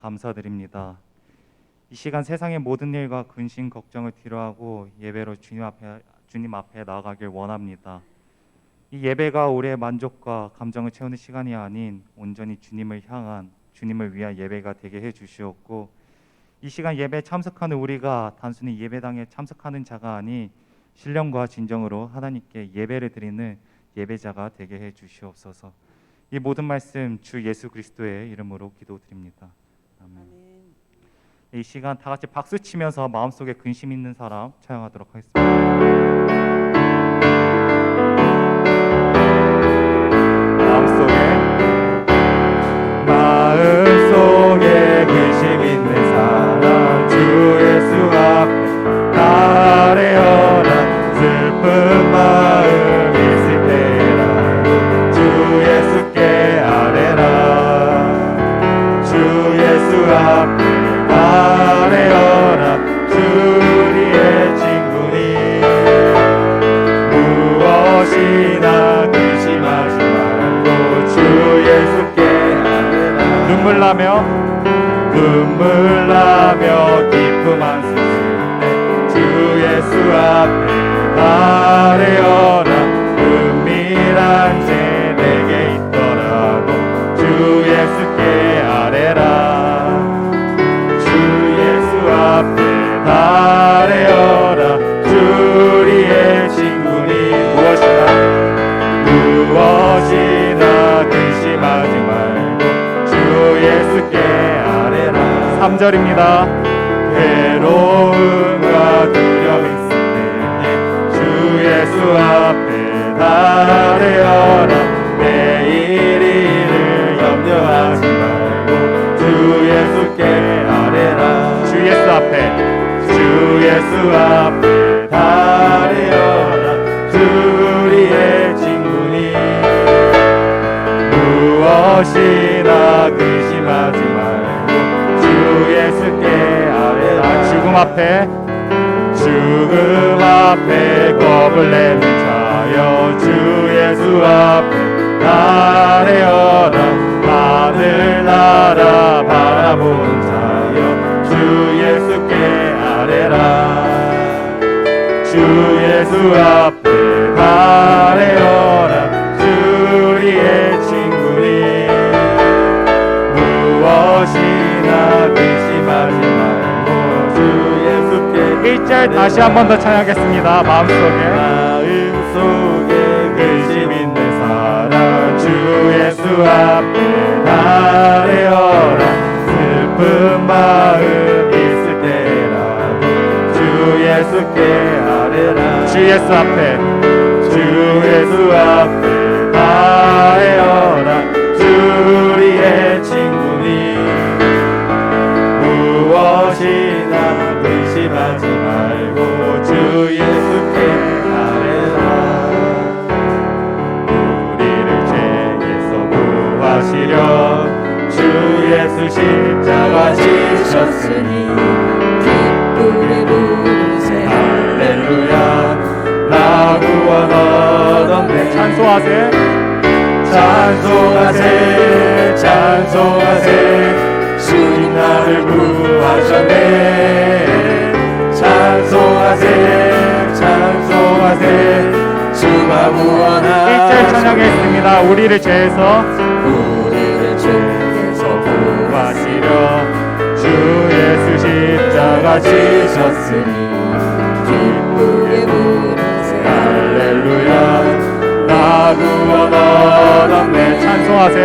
감사드립니다. 이 시간 세상의 모든 일과 근심 걱정을 뒤로하고 예배로 주님 앞에 나아가길 원합니다. 이 예배가 우리의 만족과 감정을 채우는 시간이 아닌 온전히 주님을 향한, 주님을 위한 예배가 되게 해 주시옵고, 이 시간 예배에 참석하는 우리가 단순히 예배당에 참석하는 자가 아닌 신령과 진정으로 하나님께 예배를 드리는 예배자가 되게 해 주시옵소서. 이 모든 말씀 주 예수 그리스도의 이름으로 기도드립니다. 아멘. 이 시간 다 같이 박수 치면서 마음속에 근심 있는 사람 찬양하도록 하겠습니다. 마음속에 근심 있는 사람 주 예수 앞에 아뢰어라. 슬픈 마음 있을 때라 주 예수께 아뢰라. 주 예수 앞에 아뢰어라. 주 우리의 친구니 무엇이나 근심하지 말고 주 예수께 아뢰라. 눈물 나며 기쁨 안 쓰실 때 주 예수 앞에 아뢰어라. 은밀한 죄 내게 있더라도 주 예수께 아뢰라. 주 예수 앞에 아뢰어라. 주 우리의 친구니 무엇이나 근심하지 말고 주 예수께 아뢰라. 3절입니다. 괴로움과 두려움 있을 때에 주 예수 앞에 아뢰어라. 내일 일을 염려하지 말고 주 예수께 아뢰라. 주 예수 앞에 아뢰어라. 주 우리의 친구니 무엇이나 근심하지 말고 주 예수께 아뢰라. 죽음 앞에 겁을 내는 자여 주 예수 앞에 아뢰어라. 하늘나라 바라보는 자여 주 예수께 아뢰라. 주 예수 앞에 아뢰어라. 주 우리의 친구니 무엇이나 근심하지 말고 주 예수께 1절 다시 한 번 더 찬양하겠습니다. 마음속에 근심 있는 사람 주 예수 앞에 아뢰어라. 슬픈 마음 있을 때라도 주 예수께 아뢰라. 주 예수 앞에 아뢰어라. 주 우리의 친구니 무엇이나 근심하지 말고 주 예수께 아뢰라. 우리를 죄에서 구하시려 주 예수 십자가 지셨으니 기쁨의 부르세 할렐루야. 나 구원 얻었네. 찬송하세. 주님 나를 구하셨네. 찬송하세. 주가 구원하셨네. 1절 찬양했습니다. 우리를 죄에서 구하시려 주 예수 십자가 지셨으니 기쁨의 부르세 할렐루야. 나 구원 얻었네. 찬송하세.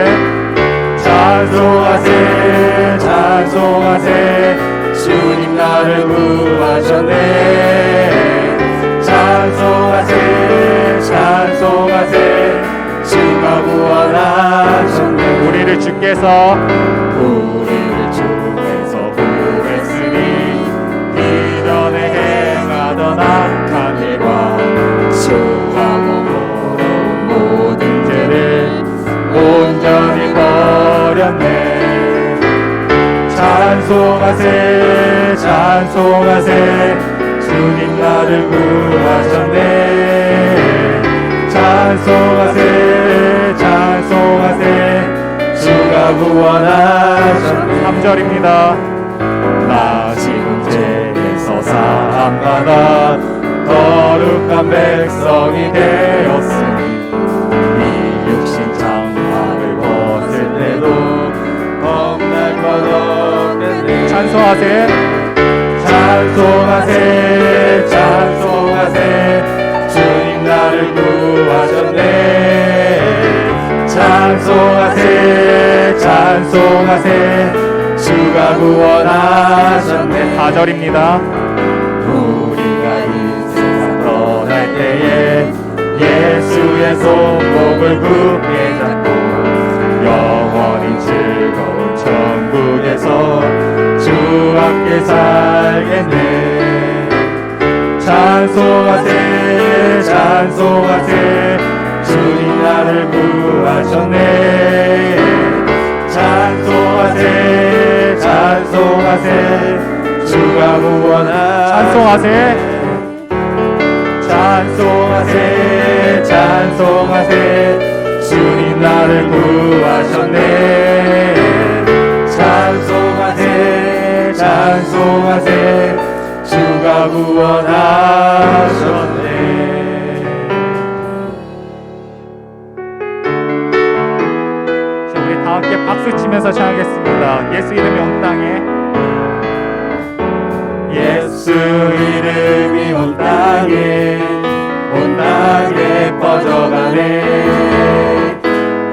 주님 나를 구하셨네. 찬송하세. 주가 구원하셨네. 우리를 주께서 구했으니 이전에 행하던 악한 일과 수와 몸으로 모든 죄를 온전히 버렸네. 찬송하세. 주님 나를 구하셨네. 찬송하세. 주가 구원하셨네. 3절입니다. 나 지금 죄에서 사함받아 거룩한 백성이 되었으니 이 육신 장막을 벗을 때도 겁날 것 없겠네. 찬송하세. 찬송하세 찬송하세 주님 나를 구하셨네. 찬송하세 찬송하세 주가 구원하셨네. 4절입니다. 우리가 이 세상 떠날 때에 예수의 손목을 굳게 잡고 영원히 즐거운 천국에서 주와 함께 살겠네. 찬송하세 찬송하세 주님 나를 구하셨네. 찬송하세 찬송하세 주가 구원하셨네. 찬송하세. 찬송하세 찬송하세 주님 나를 구하셨네. 찬송하세 찬송하세 주가 구원하셨네. 자, 우리 다 함께 박수 치면서 찬양하겠습니다. 예수 이름이 온 땅에. 예수 이름이 온 땅에 퍼져가네.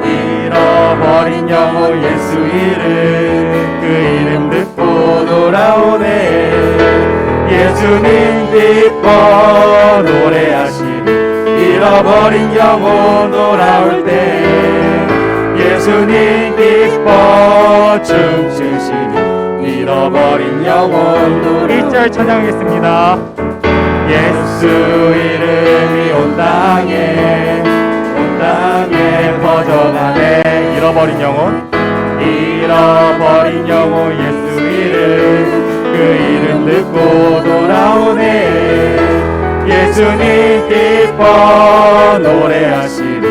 잃어버린 영혼 예수 이름 그 이름 듣고 돌아오네. 예수님 기뻐 노래하시리 잃어버린 영혼 돌아올 때. 예수님 기뻐 춤추시리 잃어버린 영혼 노래. 1절 찬양하겠습니다. 예수 이름이 온 땅에 퍼져가네. 잃어버린 영혼. 잃어버린 영혼 예수 이름 그 이름 듣고 돌아오네. 예수님 기뻐 노래하시리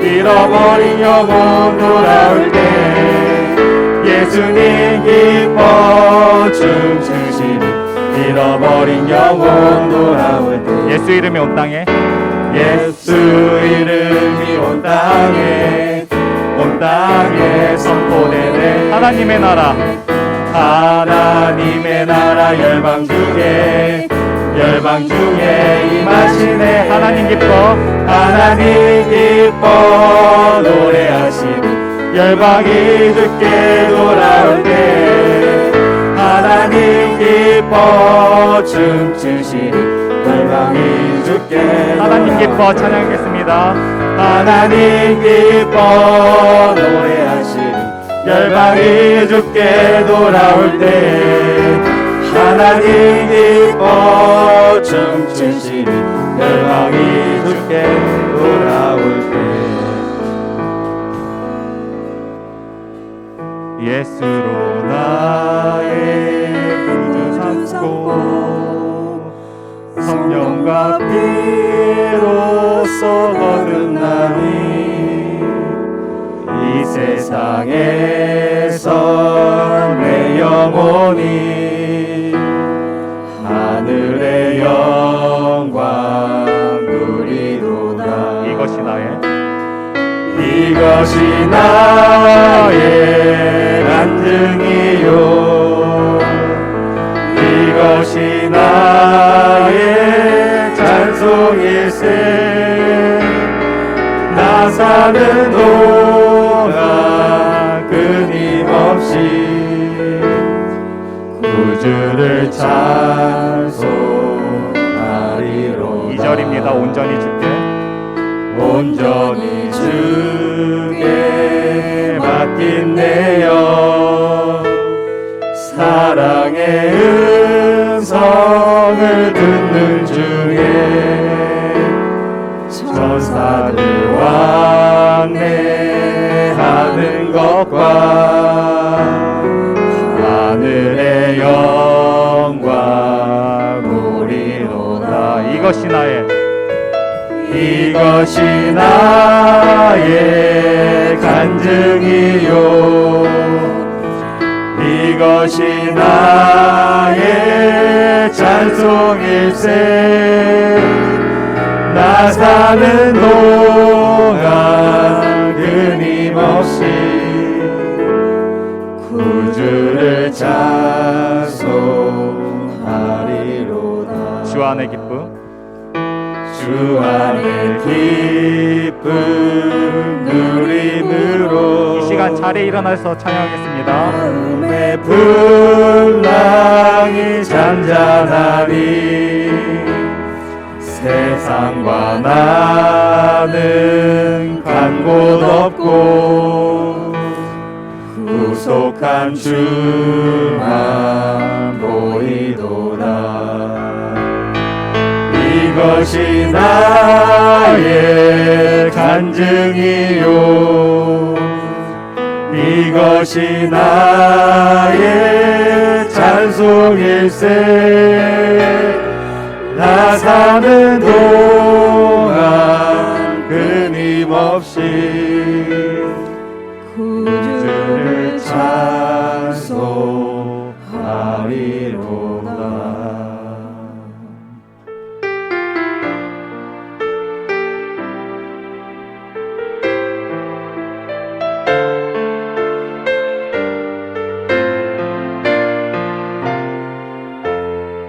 잃어버린 영혼 돌아올 때. 예수님 기뻐 춤추시리 잃어버린 영혼 돌아올 때. 예수 이름이 온 땅에. 예수 이름이 온 땅에 선포되네. 하나님의 나라. 하나님의 나라 열방 중에 임하시네. 하나님 기뻐. 하나님 기뻐 노래하시니 열방이 주께 돌아올 때. 하나님 기뻐 춤추시니 열방이 주께 하나님 기뻐 찬양하겠습니다. 하나님 기뻐 노래하시니 열방이 주께 돌아올 때. 하나님 기뻐 춤추시니 열방이 주께 돌아올 때. 예수로 나의 구주 삼고 성령과 피로써 거듭 나니 이 세상에서 내 영혼이 하늘의 영광 누리도다. 이것이 나의 간증이요 이것이 나의 찬송일세. 나 사는 동안 끊임없이 구주를 찬송하리로다. 2절입니다. 온전히 주께. 온전히 주께 맡긴 내 영 사랑의 음성을 듣는 중에 천사들 왕래하는 것과 하늘의 영광 우리로다. 이것이 나의 간증이요 이것이 나의 찬송일세. 나 사는 동안 끊임없이 구주를 찬송하리로다. 주 안의 기쁨. 주 안의 기쁨 누림으로 이 시간 자리에 일어나서 찬양하겠습니다. 마음의 풍랑이 잔잔하니 세상과 나는 간 곳 없고 구속한 주만 보이도다. 이것이 나의 간증이요, 이것이 나의 찬송일세. 나 사는 동안 끊임없이 구주를 찬송하리로다.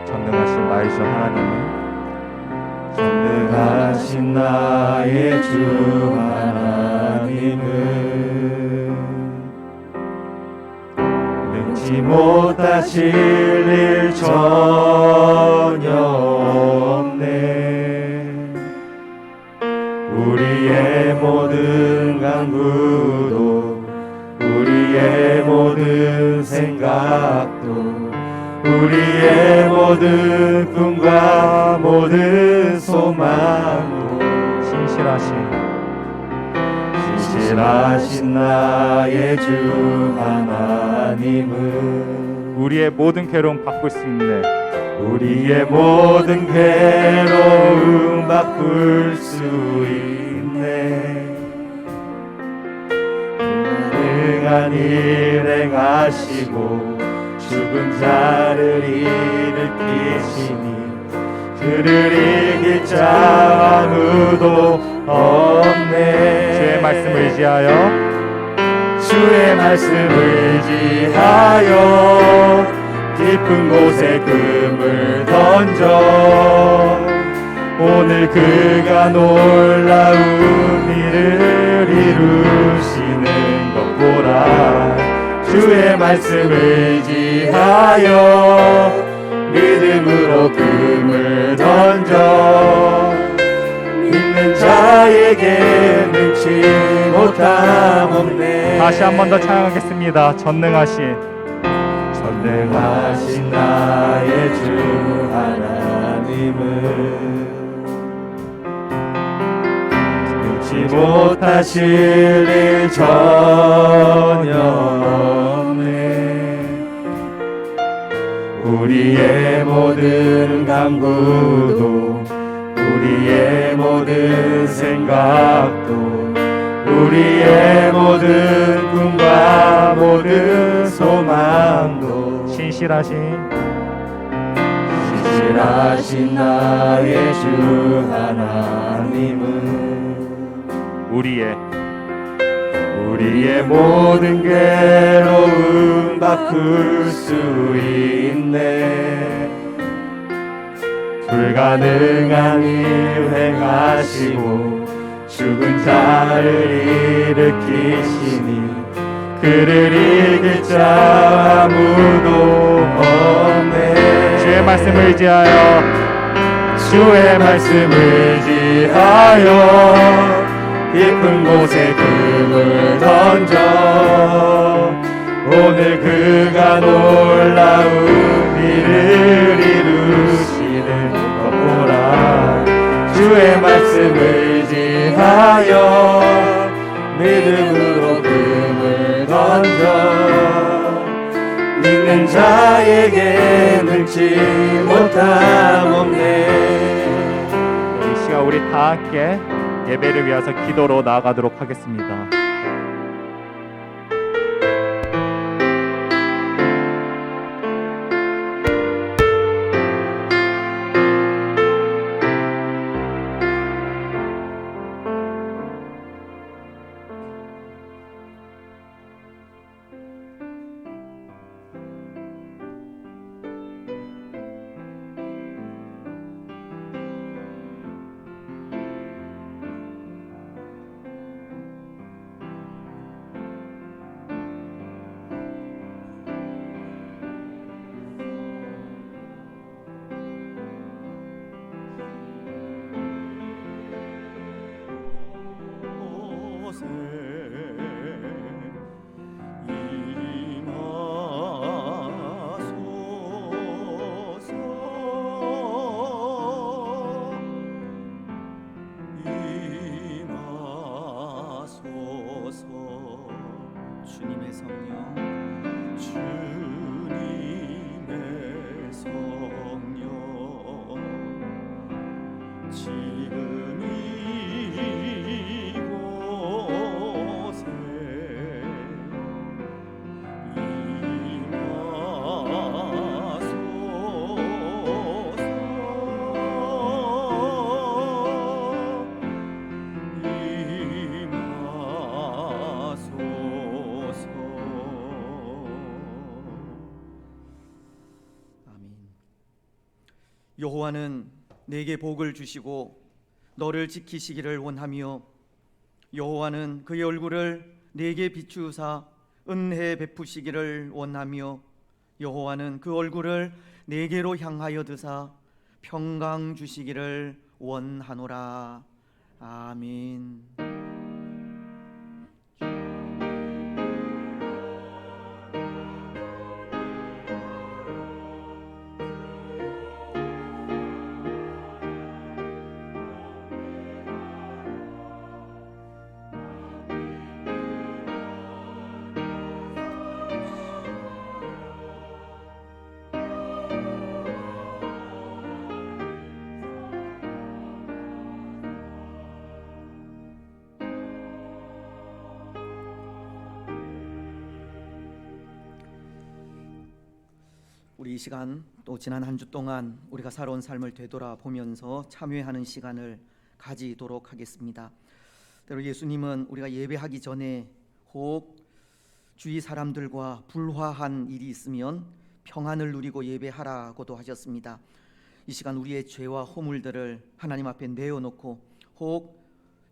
전능하신 나의 주 하나님은 전능하신 나의 주 하나님은 능치 못하실 일 전혀 없네. 우리의 모든 간구도 우리의 모든 생각도 우리의 모든 꿈과 모든 소망도 신실하신 나의 주 하나님은 우리의 모든 괴로움 바꿀 수 있네. 우리의 모든 괴로움 바꿀 수 있네. 불가능한 일 행하시고 죽은 자를 일으키시니 그를 이길 자 아무도 없네. 주의 말씀을 의지하여 주의 말씀을 의지하여 깊은 곳에 금을 던져 오늘 그가 놀라운 일을 이루시는 것 보라. 주의 말씀을 의지하여 믿음으로 금을 던져 믿는 자에게 능치 못함 없네. 다시 한 번 더 찬양하겠습니다. 전능하신 나의 주 하나님은 능치 못하실 일 전혀 없네. 우리의 모든 간구도 우리의 모든 생각도 우리의 모든 꿈과 모든 소망도 신실하신 나의 주 하나님은 우리의 모든 괴로움 바꿀 수 있네. 불가능한 일 행하시고 죽은 자를 일으키시니 그를 이길 자 아무도 없네. 주의 말씀을 의지하여 주의 말씀을 의지하여 깊은 곳에 금을 던져 오늘 그가 놀라운 일을 이루시는 것 보라. 주의 말씀을 의지하여 믿음으로 금을 던져 믿는 자에게 능치 못함 없네. 이 시간 우리 다 함께 예배를 위해서 기도로 나아가도록 하겠습니다. 주님의 성령, 주님의 성령, 지금 이곳에 여호와는 내게 복을 주시고 너를 지키시기를 원하며 여호와는 그의 얼굴을 내게 비추사 은혜 베푸시기를 원하며 여호와는 그 얼굴을 내게로 향하여 드사 평강 주시기를 원하노라. 아멘. 우리 이 시간 또 지난 한 주 동안 우리가 살아온 삶을 되돌아보면서 참회하는 시간을 가지도록 하겠습니다. 때로 예수님은 우리가 예배하기 전에 혹 주위 사람들과 불화한 일이 있으면 평안을 누리고 예배하라고도 하셨습니다. 이 시간 우리의 죄와 허물들을 하나님 앞에 내어놓고 혹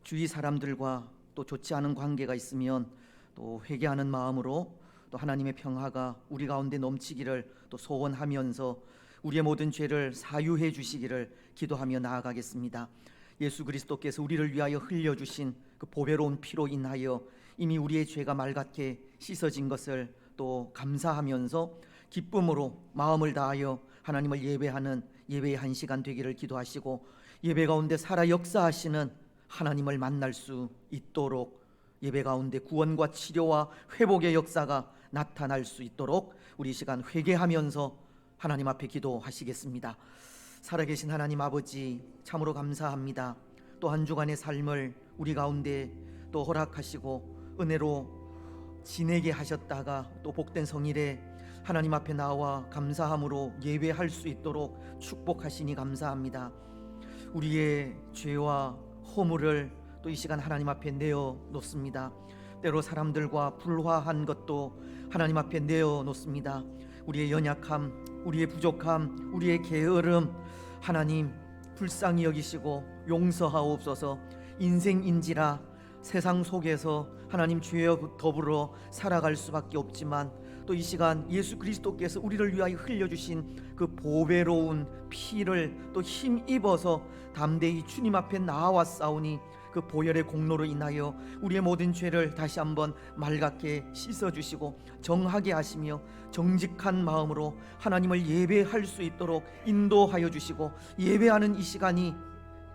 주위 사람들과 또 좋지 않은 관계가 있으면 또 회개하는 마음으로 또 하나님의 평화가 우리 가운데 넘치기를 또 소원하면서 우리의 모든 죄를 사유해 주시기를 기도하며 나아가겠습니다. 예수 그리스도께서 우리를 위하여 흘려주신 그 보배로운 피로 인하여 이미 우리의 죄가 맑게 씻어진 것을 또 감사하면서 기쁨으로 마음을 다하여 하나님을 예배하는 예배의 한 시간 되기를 기도하시고 예배 가운데 살아 역사하시는 하나님을 만날 수 있도록 예배 가운데 구원과 치료와 회복의 역사가 나타날 수 있도록 우리 시간 회개하면서 하나님 앞에 기도하시겠습니다. 살아계신 하나님 아버지, 참으로 감사합니다. 또 한 주간의 삶을 우리 가운데 또 허락하시고 은혜로 지내게 하셨다가 또 복된 성일에 하나님 앞에 나와 감사함으로 예배할 수 있도록 축복하시니 감사합니다. 우리의 죄와 허물을 또 이 시간 하나님 앞에 내어놓습니다. 때로 사람들과 불화한 것도 하나님 앞에 내어놓습니다. 우리의 연약함, 우리의 부족함, 우리의 게으름 하나님 불쌍히 여기시고 용서하옵소서. 인생인지라 세상 속에서 하나님 죄와 더불어 살아갈 수밖에 없지만 또 이 시간 예수 그리스도께서 우리를 위하여 흘려주신 그 보배로운 피를 또 힘입어서 담대히 주님 앞에 나아왔사오니 그 보혈의 공로로 인하여 우리의 모든 죄를 다시 한번 맑게 씻어주시고 정하게 하시며 정직한 마음으로 하나님을 예배할 수 있도록 인도하여 주시고 예배하는 이 시간이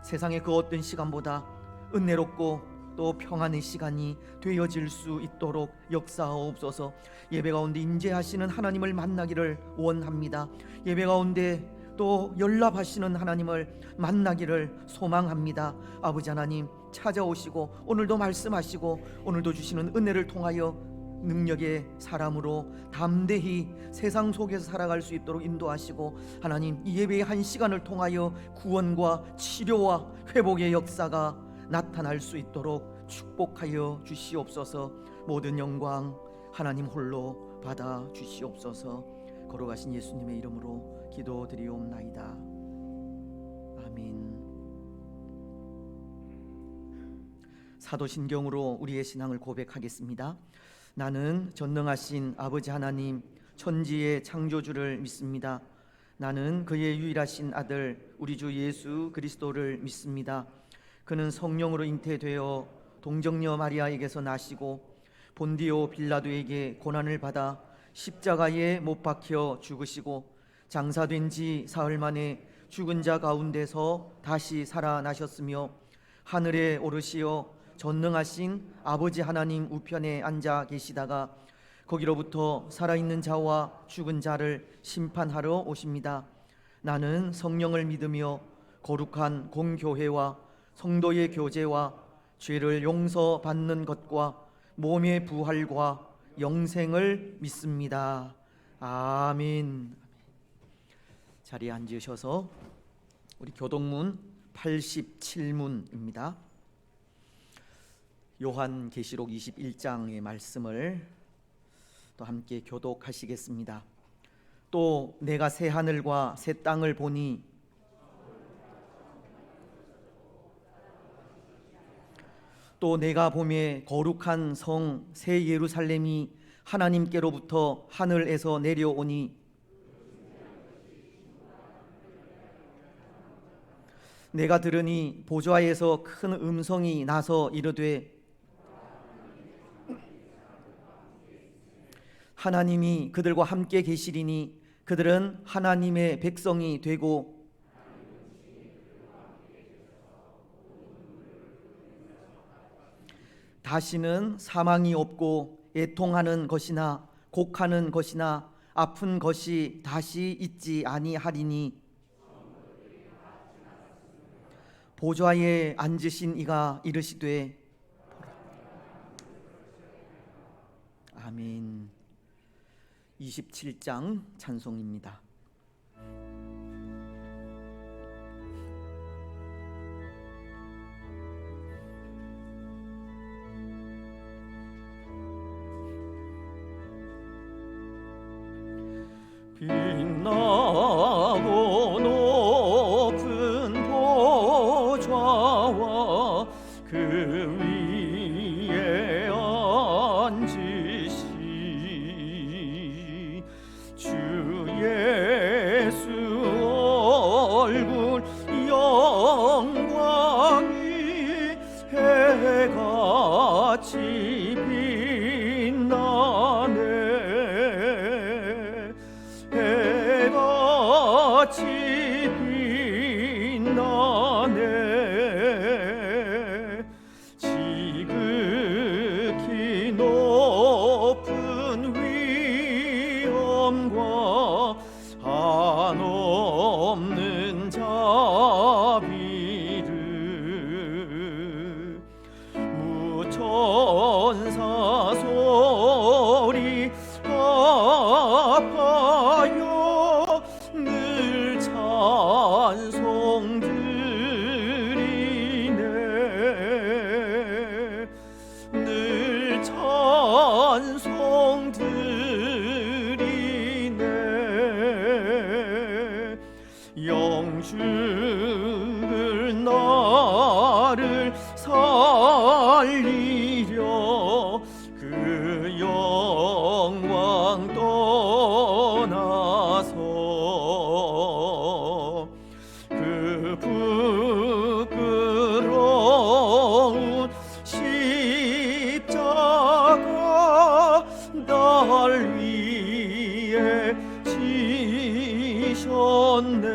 세상의 그 어떤 시간보다 은혜롭고 또 평안의 시간이 되어질 수 있도록 역사하옵소서. 예배 가운데 임재하시는 하나님을 만나기를 원합니다. 예배 가운데 또 연락하시는 하나님을 만나기를 소망합니다. 아버지 하나님 찾아오시고 오늘도 말씀하시고 오늘도 주시는 은혜를 통하여 능력의 사람으로 담대히 세상 속에서 살아갈 수 있도록 인도하시고 하나님 이 예배의 한 시간을 통하여 구원과 치료와 회복의 역사가 나타날 수 있도록 축복하여 주시옵소서. 모든 영광 하나님 홀로 받아 주시옵소서. 걸어가신 예수님의 이름으로 기도드리옵나이다. 아멘. 사도신경으로 우리의 신앙을 고백하겠습니다. 나는 전능하신 아버지 하나님 천지의 창조주를 믿습니다. 나는 그의 유일하신 아들 우리 주 예수 그리스도를 믿습니다. 그는 성령으로 잉태되어 동정녀 마리아에게서 나시고 본디오 빌라도에게 고난을 받아 십자가에 못 박혀 죽으시고 장사된 지 사흘 만에 죽은 자 가운데서 다시 살아나셨으며 하늘에 오르시어 전능하신 아버지 하나님 우편에 앉아 계시다가 거기로부터 살아있는 자와 죽은 자를 심판하러 오십니다. 나는 성령을 믿으며 거룩한 공교회와 성도의 교제와 죄를 용서받는 것과 몸의 부활과 영생을 믿습니다. 아멘. 자리에 앉으셔서 우리 교동문 87문입니다. 요한계시록 21장의 말씀을 또 함께 교독하시겠습니다. 또 내가 새 하늘과 새 땅을 보니 또 내가 보매 거룩한 성 새 예루살렘이 하나님께로부터 하늘에서 내려오니 내가 들으니 보좌에서 큰 음성이 나서 이르되 하나님이 그들과 함께 계시리니 그들은 하나님의 백성이 되고 다시는 사망이 없고 애통하는 것이나 곡하는 것이나 아픈 것이 다시 있지 아니하리니 보좌에 앉으신 이가 이르시되 아멘. 27장 찬송입니다. 빛나고 높은 보좌와 그 위에 앉으신 주 예수 얼굴 영광이 해같이 빛나네. 해같이 빛나네. 지극히 높은 위엄과 한없는 자비를 무천사 소리 아파요 늘 찬송 드리네. 늘 찬송 드리네. 영주를 나를 살리려 그 영광 떠나서 그 부끄러운 십자가 날 위해 지셨네.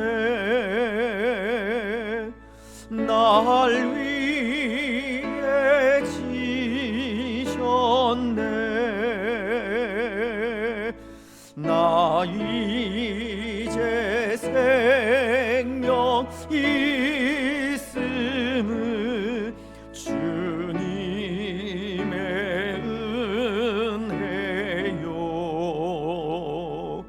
날 위해 지셨네. 나 이제 생명 있음은 주님의 은혜요.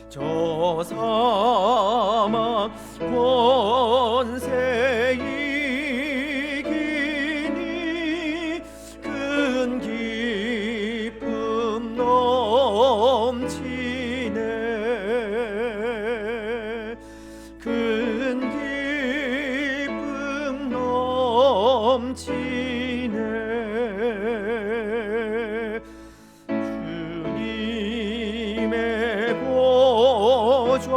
저 사망 권세 이기니 큰 기쁨 넘치네. 큰 기쁨 넘치네. 주님의 보좌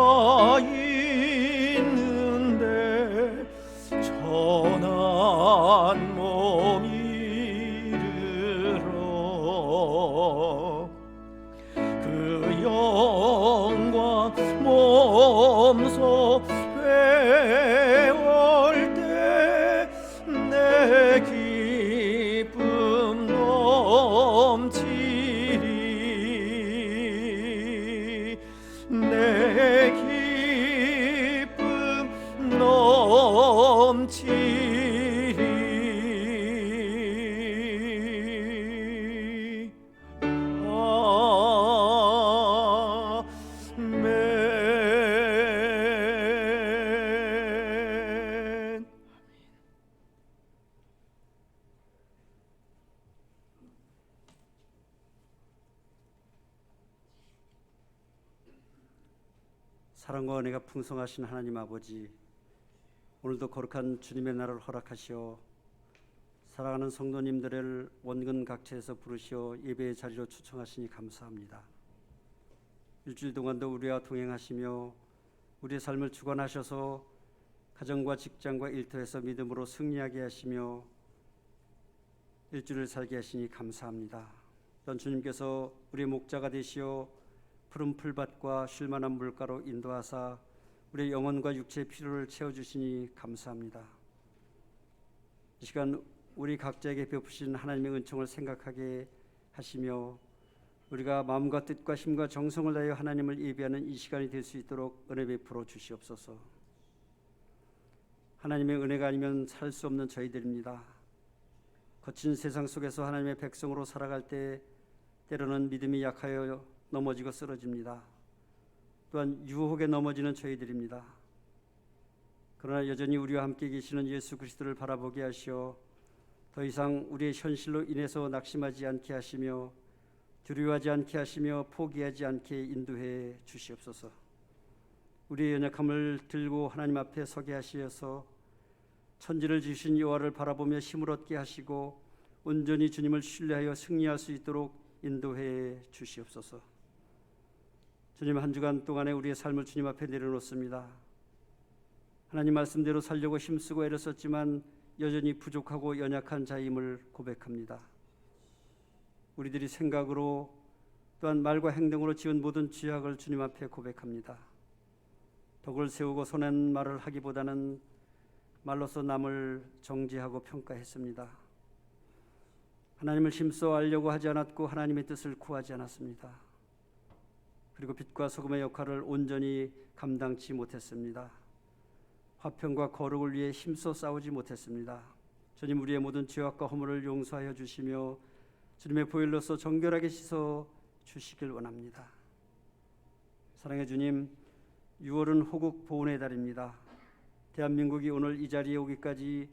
있는데 천한 몸이 염소 회올 때 내 기쁨 넘치리 내 기쁨 넘치리 아멘. 사랑과 은혜가 풍성하신 하나님 아버지, 오늘도 거룩한 주님의 날을 허락하시어 사랑하는 성도님들을 원근 각처에서 부르시어 예배의 자리로 초청하시니 감사합니다. 일주일 동안도 우리와 동행하시며 우리의 삶을 주관하셔서 가정과 직장과 일터에서 믿음으로 승리하게 하시며 일주일을 살게 하시니 감사합니다. 또한 주님께서 우리의 목자가 되시어 푸른 풀밭과 쉴만한 물가로 인도하사 우리의 영혼과 육체의 필요를 채워주시니 감사합니다. 이 시간 우리 각자에게 베푸신 하나님의 은총을 생각하게 하시며 우리가 마음과 뜻과 힘과 정성을 다하여 하나님을 예배하는 이 시간이 될 수 있도록 은혜 베풀어 주시옵소서. 하나님의 은혜가 아니면 살 수 없는 저희들입니다. 거친 세상 속에서 하나님의 백성으로 살아갈 때 때로는 믿음이 약하여 넘어지고 쓰러집니다. 또한 유혹에 넘어지는 저희들입니다. 그러나 여전히 우리와 함께 계시는 예수 그리스도를 바라보게 하시어 더 이상 우리의 현실로 인해서 낙심하지 않게 하시며 두려워하지 않게 하시며 포기하지 않게 인도해 주시옵소서. 우리의 연약함을 들고 하나님 앞에 서게 하시어서 천지를 지으신 여호와를 바라보며 힘을 얻게 하시고 온전히 주님을 신뢰하여 승리할 수 있도록 인도해 주시옵소서. 주님, 한 주간 동안에 우리의 삶을 주님 앞에 내려놓습니다. 하나님 말씀대로 살려고 힘쓰고 애를 썼지만 여전히 부족하고 연약한 자임을 고백합니다. 우리들이 생각으로 또한 말과 행동으로 지은 모든 죄악을 주님 앞에 고백합니다. 덕을 세우고 선한 말을 하기보다는 말로서 남을 정죄하고 평가했습니다. 하나님을 힘써 알려고 하지 않았고 하나님의 뜻을 구하지 않았습니다. 그리고 빛과 소금의 역할을 온전히 감당치 못했습니다. 화평과 거룩을 위해 힘써 싸우지 못했습니다. 주님, 우리의 모든 죄악과 허물을 용서하여 주시며 주님의 보혈로서 정결하게 씻어 주시길 원합니다. 사랑의 주님, 6월은 호국 보훈의 달입니다. 대한민국이 오늘 이 자리에 오기까지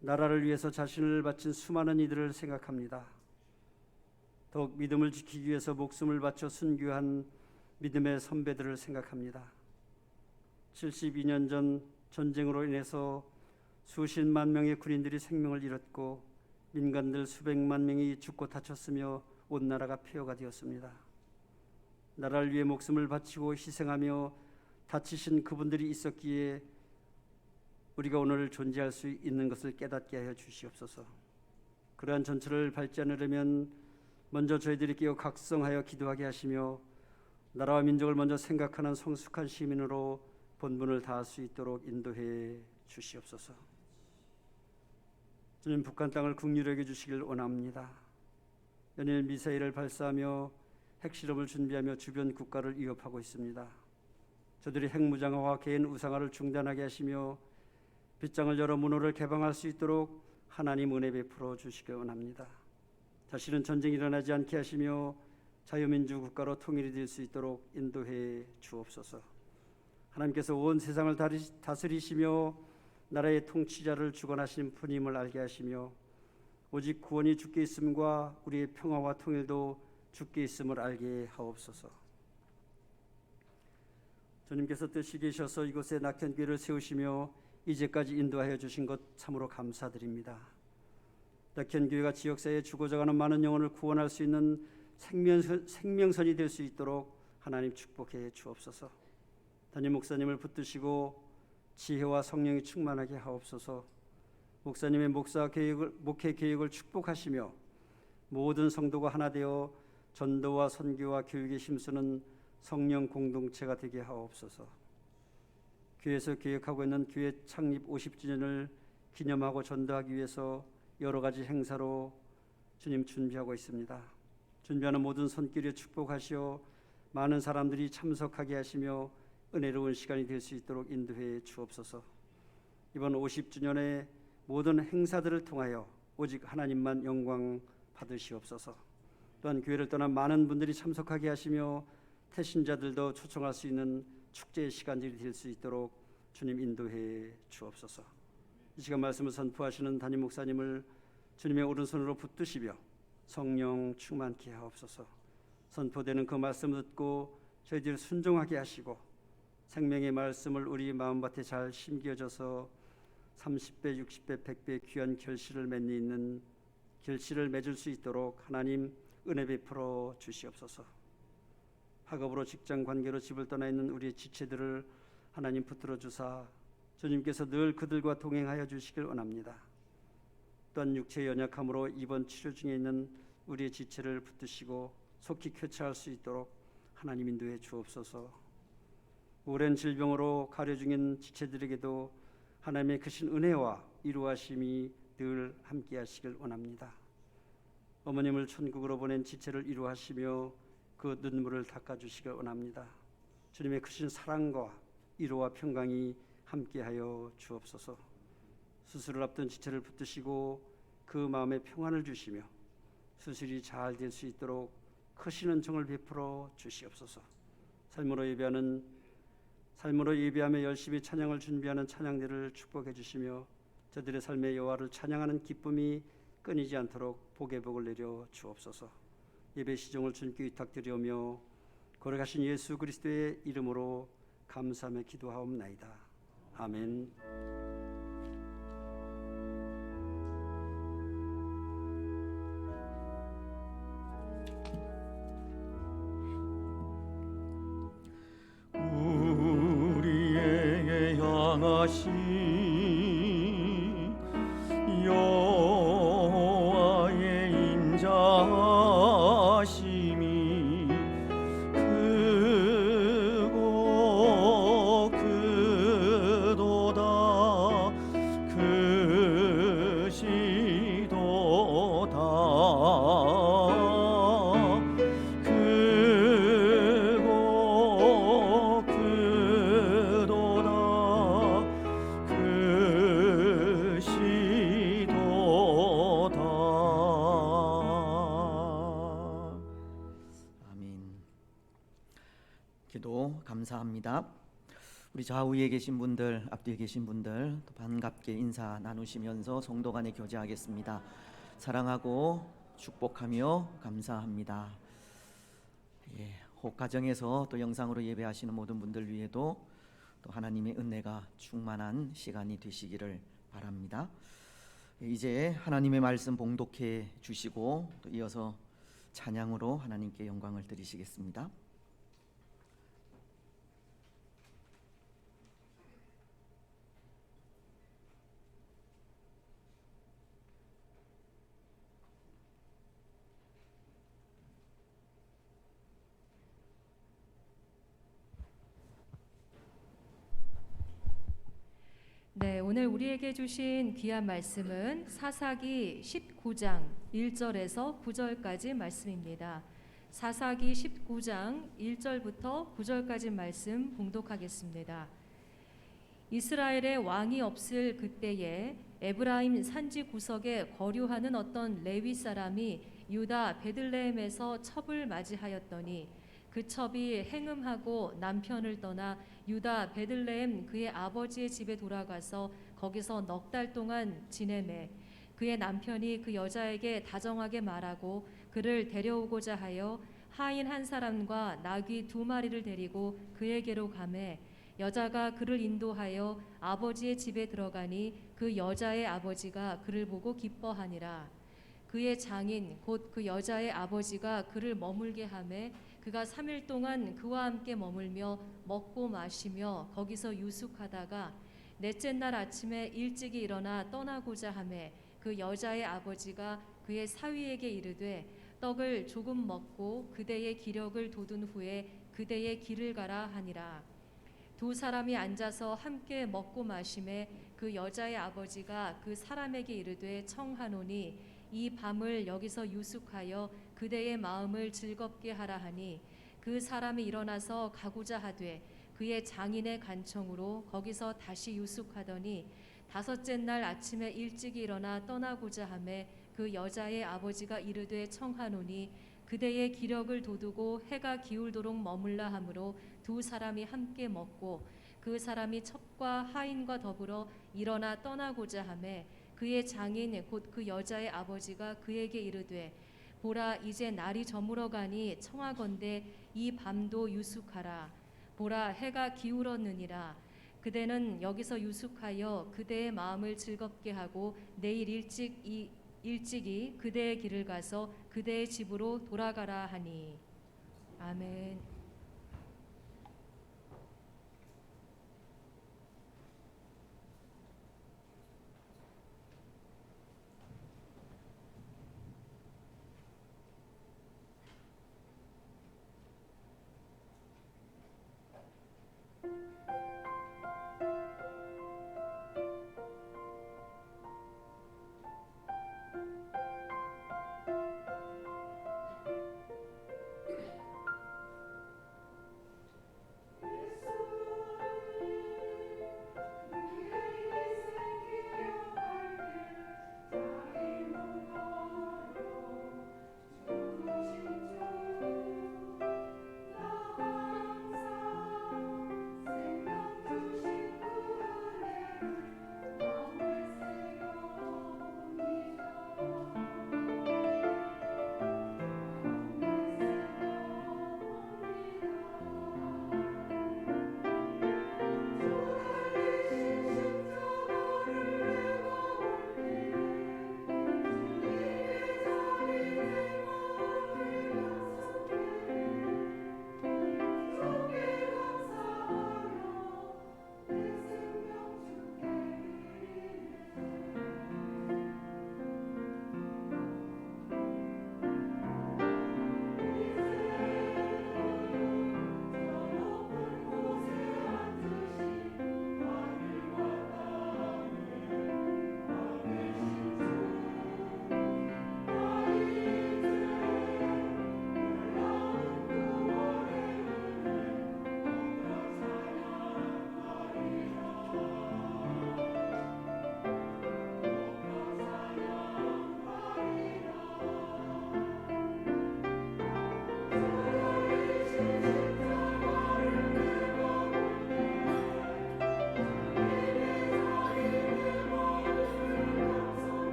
나라를 위해서 자신을 바친 수많은 이들을 생각합니다. 더욱 믿음을 지키기 위해서 목숨을 바쳐 순교한 믿음의 선배들을 생각합니다. 72년 전 전쟁으로 인해서 수십만 명의 군인들이 생명을 잃었고 민간들 수백만 명이 죽고 다쳤으며 온 나라가 폐허가 되었습니다. 나라를 위해 목숨을 바치고 희생하며 다치신 그분들이 있었기에 우리가 오늘 존재할 수 있는 것을 깨닫게 하여 주시옵소서. 그러한 전철을 밟지 않으려면 먼저 저희들이 깨어 각성하여 기도하게 하시며 나라와 민족을 먼저 생각하는 성숙한 시민으로 본분을 다할 수 있도록 인도해 주시옵소서. 주님, 북한 땅을 국률하게 여겨 주시길 원합니다. 연일 미사일을 발사하며 핵실험을 준비하며 주변 국가를 위협하고 있습니다. 저들이 핵무장화와 개인 우상화를 중단하게 하시며 빗장을 열어 문호를 개방할 수 있도록 하나님 은혜 베풀어 주시길 원합니다. 다시는 전쟁이 일어나지 않게 하시며 자유민주 국가로 통일이 될 수 있도록 인도해 주옵소서. 하나님께서 온 세상을 다스리시며 나라의 통치자를 주관하신 분임을 알게 하시며 오직 구원이 주께 있음과 우리의 평화와 통일도 주께 있음을 알게 하옵소서. 주님께서 뜻이 계셔서 이곳에 낙현교회를 세우시며 이제까지 인도하여 주신 것 참으로 감사드립니다. 낙현교회가 지역사회에 죽어져가는 많은 영혼을 구원할 수 있는 생명선이 될 수 있도록 하나님 축복해 주옵소서. 담임 목사님을 붙드시고 지혜와 성령이 충만하게 하옵소서. 목사님의 목회 계획을 축복하시며 모든 성도가 하나 되어 전도와 선교와 교육에 힘쓰는 성령 공동체가 되게 하옵소서. 교회에서 계획하고 있는 교회 창립 50주년을 기념하고 전도하기 위해서 여러 가지 행사로 주님 준비하고 있습니다. 준비하는 모든 손길에 축복하시어 많은 사람들이 참석하게 하시며 은혜로운 시간이 될 수 있도록 인도해 주옵소서. 이번 50주년의 모든 행사들을 통하여 오직 하나님만 영광 받으시옵소서. 또한 교회를 떠난 많은 분들이 참석하게 하시며 태신자들도 초청할 수 있는 축제의 시간들이 될 수 있도록 주님 인도해 주옵소서. 이 시간 말씀을 선포하시는 담임 목사님을 주님의 오른손으로 붙드시며 성령 충만케 하옵소서. 선포되는 그 말씀을 듣고 저희들 순종하게 하시고 생명의 말씀을 우리 마음밭에 잘 심겨져서 30배, 60배, 100배 귀한 결실을 맺을 수 있도록 하나님 은혜 베풀어 주시옵소서. 학업으로 직장 관계로 집을 떠나 있는 우리의 지체들을 하나님 붙들어 주사 주님께서 늘 그들과 동행하여 주시길 원합니다. 또한 육체의 연약함으로 입원 치료 중에 있는 우리의 지체를 붙드시고 속히 쾌차할 수 있도록 하나님 인도해 주옵소서. 오랜 질병으로 가려 중인 지체들에게도 하나님의 크신 은혜와 이루하심이 늘 함께하시길 원합니다. 어머님을 천국으로 보낸 지체를 이루하시며 그 눈물을 닦아주시길 원합니다. 주님의 크신 사랑과 위로와 평강이 함께하여 주옵소서. 수술을 앞둔 지체를 붙드시고 그 마음에 평안을 주시며 수술이 잘 될 수 있도록 크신 은총을 베풀어 주시옵소서. 삶으로 예배하며 열심히 찬양을 준비하는 찬양대를 축복해 주시며 저들의 삶의 여호와를 찬양하는 기쁨이 끊이지 않도록 복의 복을 내려 주옵소서. 예배 시종을 주님께 위탁드리오며 거룩하신 예수 그리스도의 이름으로 감사하며 기도하옵나이다. 아멘. 우리에게 향하신 여호와의 인자하심이 크고 크도다 크시도다 크고 크도다 크시도다. 아멘. 기도 감사합니다. 우리 좌우에 계신 분들, 앞뒤에 계신 분들 또 반갑게 인사 나누시면서 성도 간에 교제하겠습니다. 사랑하고 축복하며 감사합니다. 혹 가정에서 또 영상으로 예배하시는 모든 분들 위에도 또 하나님의 은혜가 충만한 시간이 되시기를 바랍니다. 이제 하나님의 말씀 봉독해 주시고 또 이어서 찬양으로 하나님께 영광을 드리시겠습니다. 네, 오늘 우리에게 주신 귀한 말씀은 사사기 19장 1절에서 9절까지 말씀입니다. 사사기 19장 1절부터 9절까지 말씀 봉독하겠습니다. 이스라엘의 왕이 없을 그때에 에브라임 산지 구석에 거류하는 어떤 레위 사람이 유다 베들레헴에서 첩을 맞이하였더니 그 첩이 행음하고 남편을 떠나 유다 베들레헴 그의 아버지의 집에 돌아가서 거기서 넉 달 동안 지내매 그의 남편이 그 여자에게 다정하게 말하고 그를 데려오고자 하여 하인 한 사람과 나귀 2마리를 데리고 그에게로 가매 여자가 그를 인도하여 아버지의 집에 들어가니 그 여자의 아버지가 그를 보고 기뻐하니라. 그의 장인 곧 그 여자의 아버지가 그를 머물게 하매 그가 3일 동안 그와 함께 머물며 먹고 마시며 거기서 유숙하다가 넷째 날 아침에 일찍이 일어나 떠나고자 하매 그 여자의 아버지가 그의 사위에게 이르되 떡을 조금 먹고 그대의 기력을 돋운 후에 그대의 길을 가라 하니라. 두 사람이 앉아서 함께 먹고 마심에 그 여자의 아버지가 그 사람에게 이르되 청하노니 이 밤을 여기서 유숙하여 그대의 마음을 즐겁게 하라 하니 그 사람이 일어나서 가고자 하되 그의 장인의 간청으로 거기서 다시 유숙하더니 다섯째 날 아침에 일찍이 일어나 떠나고자 하매 그 여자의 아버지가 이르되 청하노니 그대의 기력을 돋우고 해가 기울도록 머물라 하므로 두 사람이 함께 먹고 그 사람이 첩과 하인과 더불어 일어나 떠나고자 하매 그의 장인 곧 그 여자의 아버지가 그에게 이르되 보라 이제 날이 저물어 가니 청하건대 이 밤도 유숙하라. 보라 해가 기울었느니라. 그대는 여기서 유숙하여 그대의 마음을 즐겁게 하고 내일 일찍이 그대의 길을 가서 그대의 집으로 돌아가라 하니. 아멘.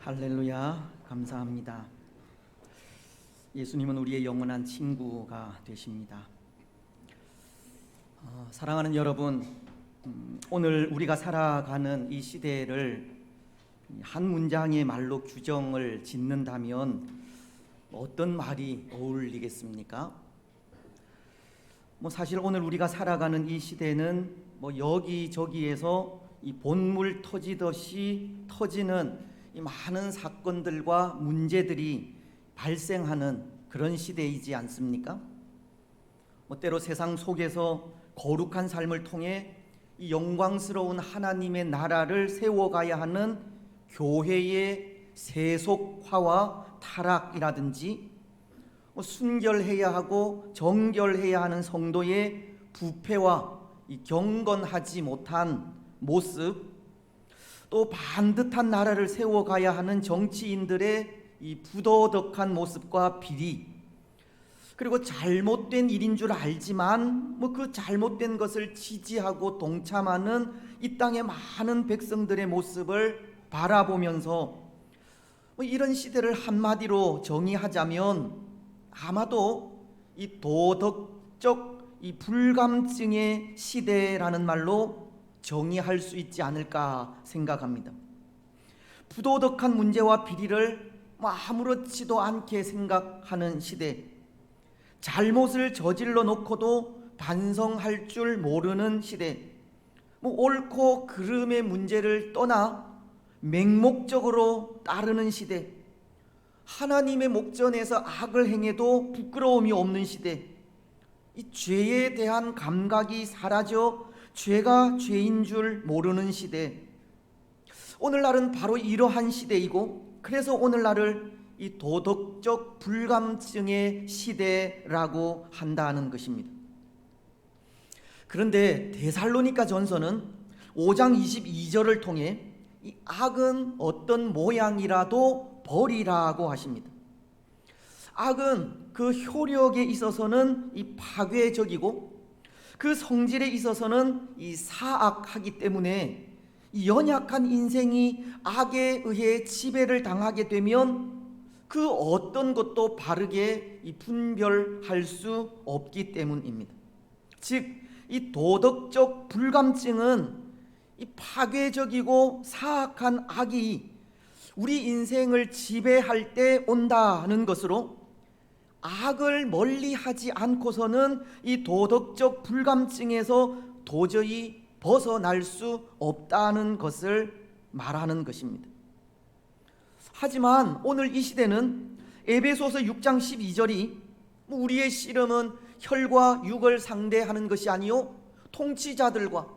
할렐루야, 감사합니다. 예수님은 우리의 영원한 친구가 되십니다. 사랑하는 여러분, 오늘 우리가 살아가는 이 시대를 한 문장의 말로 규정을 짓는다면 어떤 말이 어울리겠습니까? 사실 오늘 우리가 살아가는 이 시대는 여기저기에서 이 본물 터지듯이 터지는 이 많은 사건들과 문제들이 발생하는 그런 시대이지 않습니까? 때로 세상 속에서 거룩한 삶을 통해 이 영광스러운 하나님의 나라를 세워가야 하는 교회의 세속화와 타락이라든지 순결해야 하고 정결해야 하는 성도의 부패와 이 경건하지 못한 모습, 또 반듯한 나라를 세워가야 하는 정치인들의 이 부도덕한 모습과 비리, 그리고 잘못된 일인 줄 알지만 그 잘못된 것을 지지하고 동참하는 이 땅의 많은 백성들의 모습을 바라보면서 이런 시대를 한마디로 정의하자면 아마도 이 도덕적 이 불감증의 시대라는 말로 정의할 수 있지 않을까 생각합니다. 부도덕한 문제와 비리를 아무렇지도 않게 생각하는 시대, 잘못을 저질러 놓고도 반성할 줄 모르는 시대, 옳고 그름의 문제를 떠나 맹목적으로 따르는 시대, 하나님의 목전에서 악을 행해도 부끄러움이 없는 시대, 이 죄에 대한 감각이 사라져 죄가 죄인 줄 모르는 시대, 오늘날은 바로 이러한 시대이고, 그래서 오늘날을 이 도덕적 불감증의 시대라고 한다는 것입니다. 그런데 데살로니가 전서는 5장 22절을 통해 이 악은 어떤 모양이라도 버리라고 하십니다. 악은 그 효력에 있어서는 이 파괴적이고 그 성질에 있어서는 이 사악하기 때문에 이 연약한 인생이 악에 의해 지배를 당하게 되면 그 어떤 것도 바르게 이 분별할 수 없기 때문입니다. 즉, 이 도덕적 불감증은 이 파괴적이고 사악한 악이 우리 인생을 지배할 때 온다는 것으로, 악을 멀리하지 않고서는 이 도덕적 불감증에서 도저히 벗어날 수 없다는 것을 말하는 것입니다. 하지만 오늘 이 시대는 에베소서 6장 12절이 우리의 씨름은 혈과 육을 상대하는 것이 아니요 통치자들과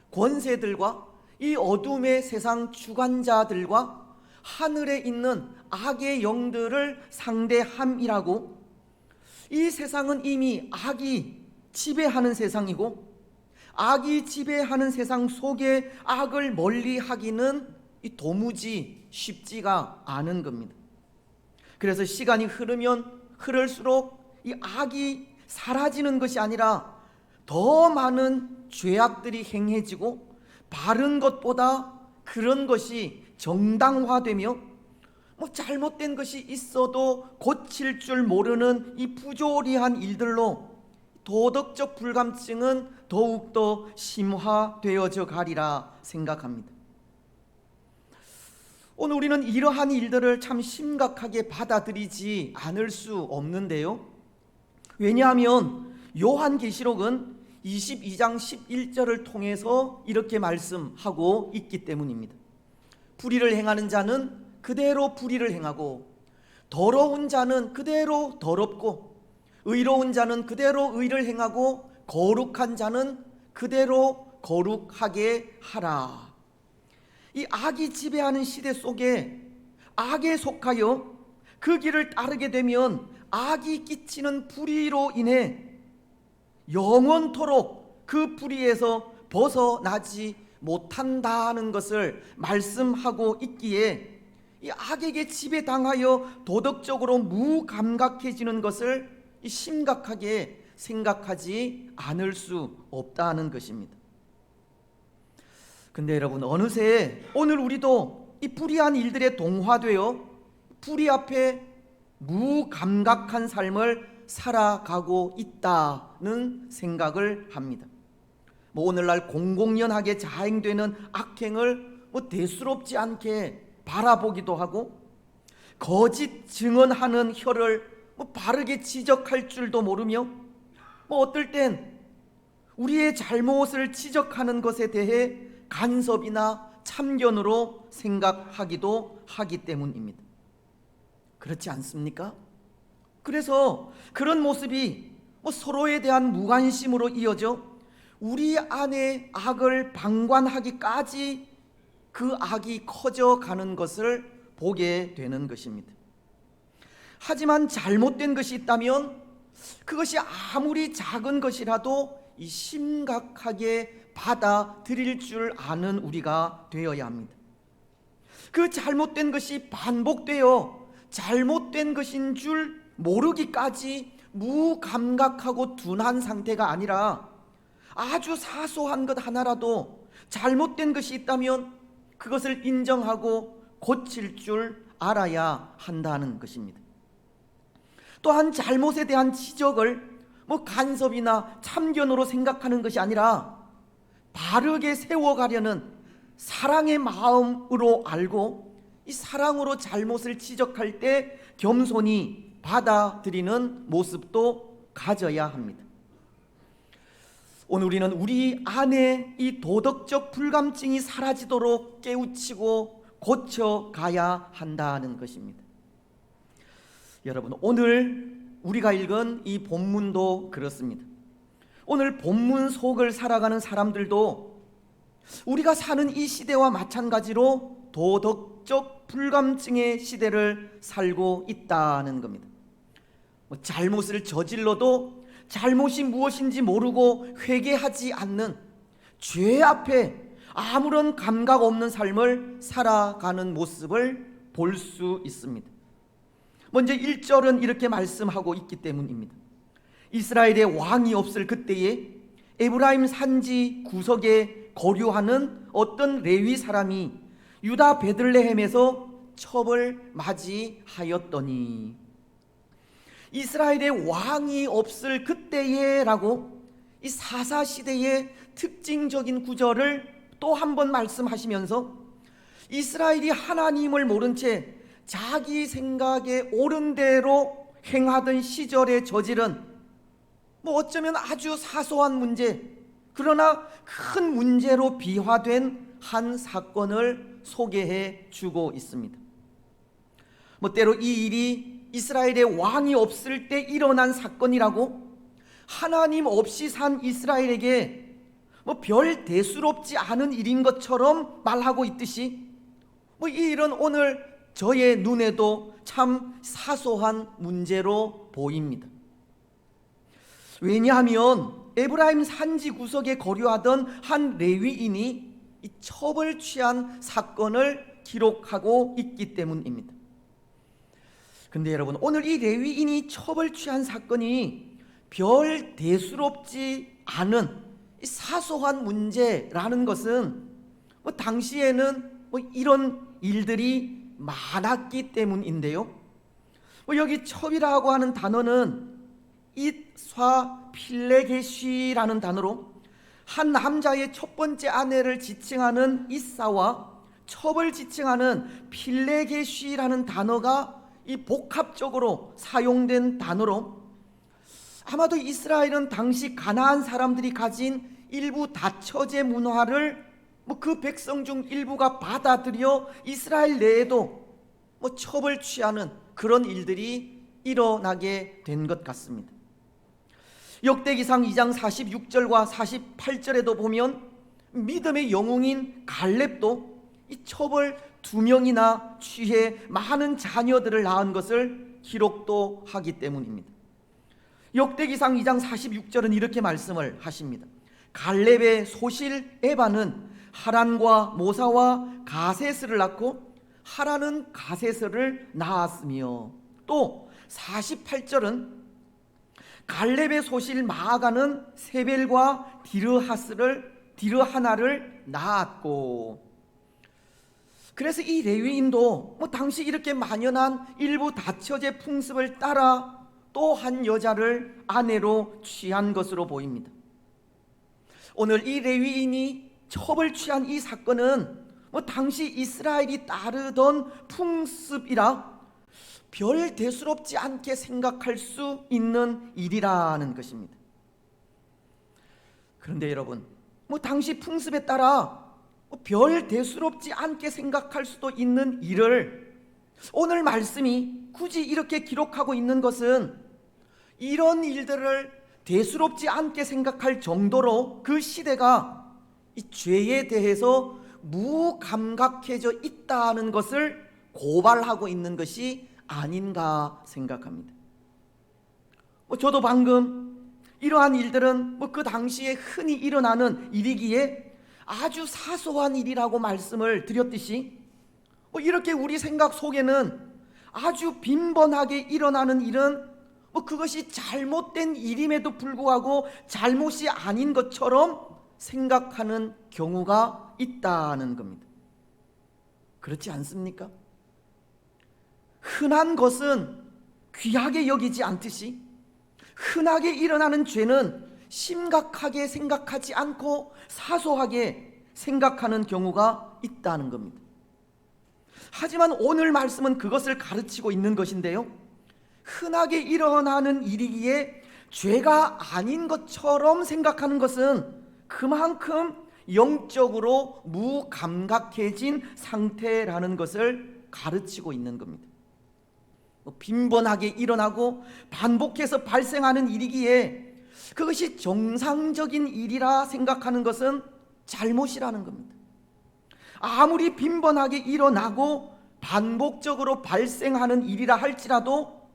권세들과 이 어둠의 세상 주관자들과 하늘에 있는 악의 영들을 상대함이라고, 이 세상은 이미 악이 지배하는 세상이고, 악이 지배하는 세상 속에 악을 멀리하기는 도무지 쉽지가 않은 겁니다. 그래서 시간이 흐르면 흐를수록 이 악이 사라지는 것이 아니라 더 많은 죄악들이 행해지고, 바른 것보다 그런 것이 정당화되며, 잘못된 것이 있어도 고칠 줄 모르는 이 부조리한 일들로 도덕적 불감증은 더욱더 심화되어져 가리라 생각합니다. 오늘 우리는 이러한 일들을 참 심각하게 받아들이지 않을 수 없는데요. 왜냐하면 요한계시록은 22장 11절을 통해서 이렇게 말씀하고 있기 때문입니다. 불의를 행하는 자는 그대로 불의를 행하고, 더러운 자는 그대로 더럽고, 의로운 자는 그대로 의를 행하고, 거룩한 자는 그대로 거룩하게 하라. 이 악이 지배하는 시대 속에 악에 속하여 그 길을 따르게 되면 악이 끼치는 불의로 인해 영원토록 그 불의에서 벗어나지 못한다는 것을 말씀하고 있기에, 이 악에게 지배당하여 도덕적으로 무감각해지는 것을 심각하게 생각하지 않을 수 없다는 것입니다. 근데 여러분, 어느새 오늘 우리도 이 불의한 일들에 동화되어 불의 앞에 무감각한 삶을 살아가고 있다는 생각을 합니다. 오늘날 공공연하게 자행되는 악행을 대수롭지 않게 바라보기도 하고, 거짓 증언하는 혀를 바르게 지적할 줄도 모르며, 어떨 땐 우리의 잘못을 지적하는 것에 대해 간섭이나 참견으로 생각하기도 하기 때문입니다. 그렇지 않습니까? 그래서 그런 모습이 서로에 대한 무관심으로 이어져 우리 안의 악을 방관하기까지 그 악이 커져가는 것을 보게 되는 것입니다. 하지만 잘못된 것이 있다면 그것이 아무리 작은 것이라도 이 심각하게 받아들일 줄 아는 우리가 되어야 합니다. 그 잘못된 것이 반복되어 잘못된 것인 줄 모르기까지 무감각하고 둔한 상태가 아니라, 아주 사소한 것 하나라도 잘못된 것이 있다면 그것을 인정하고 고칠 줄 알아야 한다는 것입니다. 또한 잘못에 대한 지적을 간섭이나 참견으로 생각하는 것이 아니라 바르게 세워가려는 사랑의 마음으로 알고, 이 사랑으로 잘못을 지적할 때 겸손히 받아들이는 모습도 가져야 합니다. 오늘 우리는 우리 안에 이 도덕적 불감증이 사라지도록 깨우치고 고쳐가야 한다는 것입니다. 여러분, 오늘 우리가 읽은 이 본문도 그렇습니다. 오늘 본문 속을 살아가는 사람들도 우리가 사는 이 시대와 마찬가지로 도덕적 불감증의 시대를 살고 있다는 겁니다. 잘못을 저질러도 잘못이 무엇인지 모르고 회개하지 않는, 죄 앞에 아무런 감각 없는 삶을 살아가는 모습을 볼 수 있습니다. 먼저 1절은 이렇게 말씀하고 있기 때문입니다. 이스라엘의 왕이 없을 그때에 에브라임 산지 구석에 거류하는 어떤 레위 사람이 유다 베들레헴에서 첩을 맞이하였더니, 이스라엘의 왕이 없을 그때에 라고 이 사사시대의 특징적인 구절을 또 한 번 말씀하시면서, 이스라엘이 하나님을 모른 채 자기 생각에 옳은 대로 행하던 시절에 저지른 어쩌면 아주 사소한 문제, 그러나 큰 문제로 비화된 한 사건을 소개해 주고 있습니다. 때로 이 일이 이스라엘의 왕이 없을 때 일어난 사건이라고, 하나님 없이 산 이스라엘에게 별 대수롭지 않은 일인 것처럼 말하고 있듯이, 이 일은 오늘 저의 눈에도 참 사소한 문제로 보입니다. 왜냐하면 에브라임 산지 구석에 거류하던 한 레위인이 이 첩을 취한 사건을 기록하고 있기 때문입니다. 근데 여러분, 오늘 이 레위인이 첩을 취한 사건이 별 대수롭지 않은 사소한 문제라는 것은 당시에는 이런 일들이 많았기 때문인데요. 여기 첩이라고 하는 단어는 잇사 필레게시라는 단어로 한 남자의 첫 번째 아내를 지칭하는 잇사와 첩을 지칭하는 필레게시라는 단어가 이 복합적으로 사용된 단어로, 아마도 이스라엘은 당시 가나안 사람들이 가진 일부 다처제 문화를 그 백성 중 일부가 받아들여 이스라엘 내에도 첩을 취하는 그런 일들이 일어나게 된 것 같습니다. 역대기상 2장 46절과 48절에도 보면 믿음의 영웅인 갈렙도 이 첩을 2명이나 취해 많은 자녀들을 낳은 것을 기록도 하기 때문입니다. 역대기상 2장 46절은 이렇게 말씀을 하십니다. 갈렙의 소실 에바는 하란과 모사와 가세스를 낳고 하란은 가세스를 낳았으며, 또 48절은 갈렙의 소실 마아가는 세벨과 디르하나를 낳았고, 그래서 이 레위인도 당시 이렇게 만연한 일부 다처제 풍습을 따라 또 한 여자를 아내로 취한 것으로 보입니다. 오늘 이 레위인이 첩을 취한 이 사건은 당시 이스라엘이 따르던 풍습이라 별 대수롭지 않게 생각할 수 있는 일이라는 것입니다. 그런데 여러분, 당시 풍습에 따라 별 대수롭지 않게 생각할 수도 있는 일을 오늘 말씀이 굳이 이렇게 기록하고 있는 것은 이런 일들을 대수롭지 않게 생각할 정도로 그 시대가 이 죄에 대해서 무감각해져 있다는 것을 고발하고 있는 것이 아닌가 생각합니다. 저도 방금 이러한 일들은 그 당시에 흔히 일어나는 일이기에 아주 사소한 일이라고 말씀을 드렸듯이 이렇게 우리 생각 속에는 아주 빈번하게 일어나는 일은 그것이 잘못된 일임에도 불구하고 잘못이 아닌 것처럼 생각하는 경우가 있다는 겁니다. 그렇지 않습니까? 흔한 것은 귀하게 여기지 않듯이 흔하게 일어나는 죄는 심각하게 생각하지 않고 사소하게 생각하는 경우가 있다는 겁니다. 하지만 오늘 말씀은 그것을 가르치고 있는 것인데요, 흔하게 일어나는 일이기에 죄가 아닌 것처럼 생각하는 것은 그만큼 영적으로 무감각해진 상태라는 것을 가르치고 있는 겁니다. 빈번하게 일어나고 반복해서 발생하는 일이기에 그것이 정상적인 일이라 생각하는 것은 잘못이라는 겁니다. 아무리 빈번하게 일어나고 반복적으로 발생하는 일이라 할지라도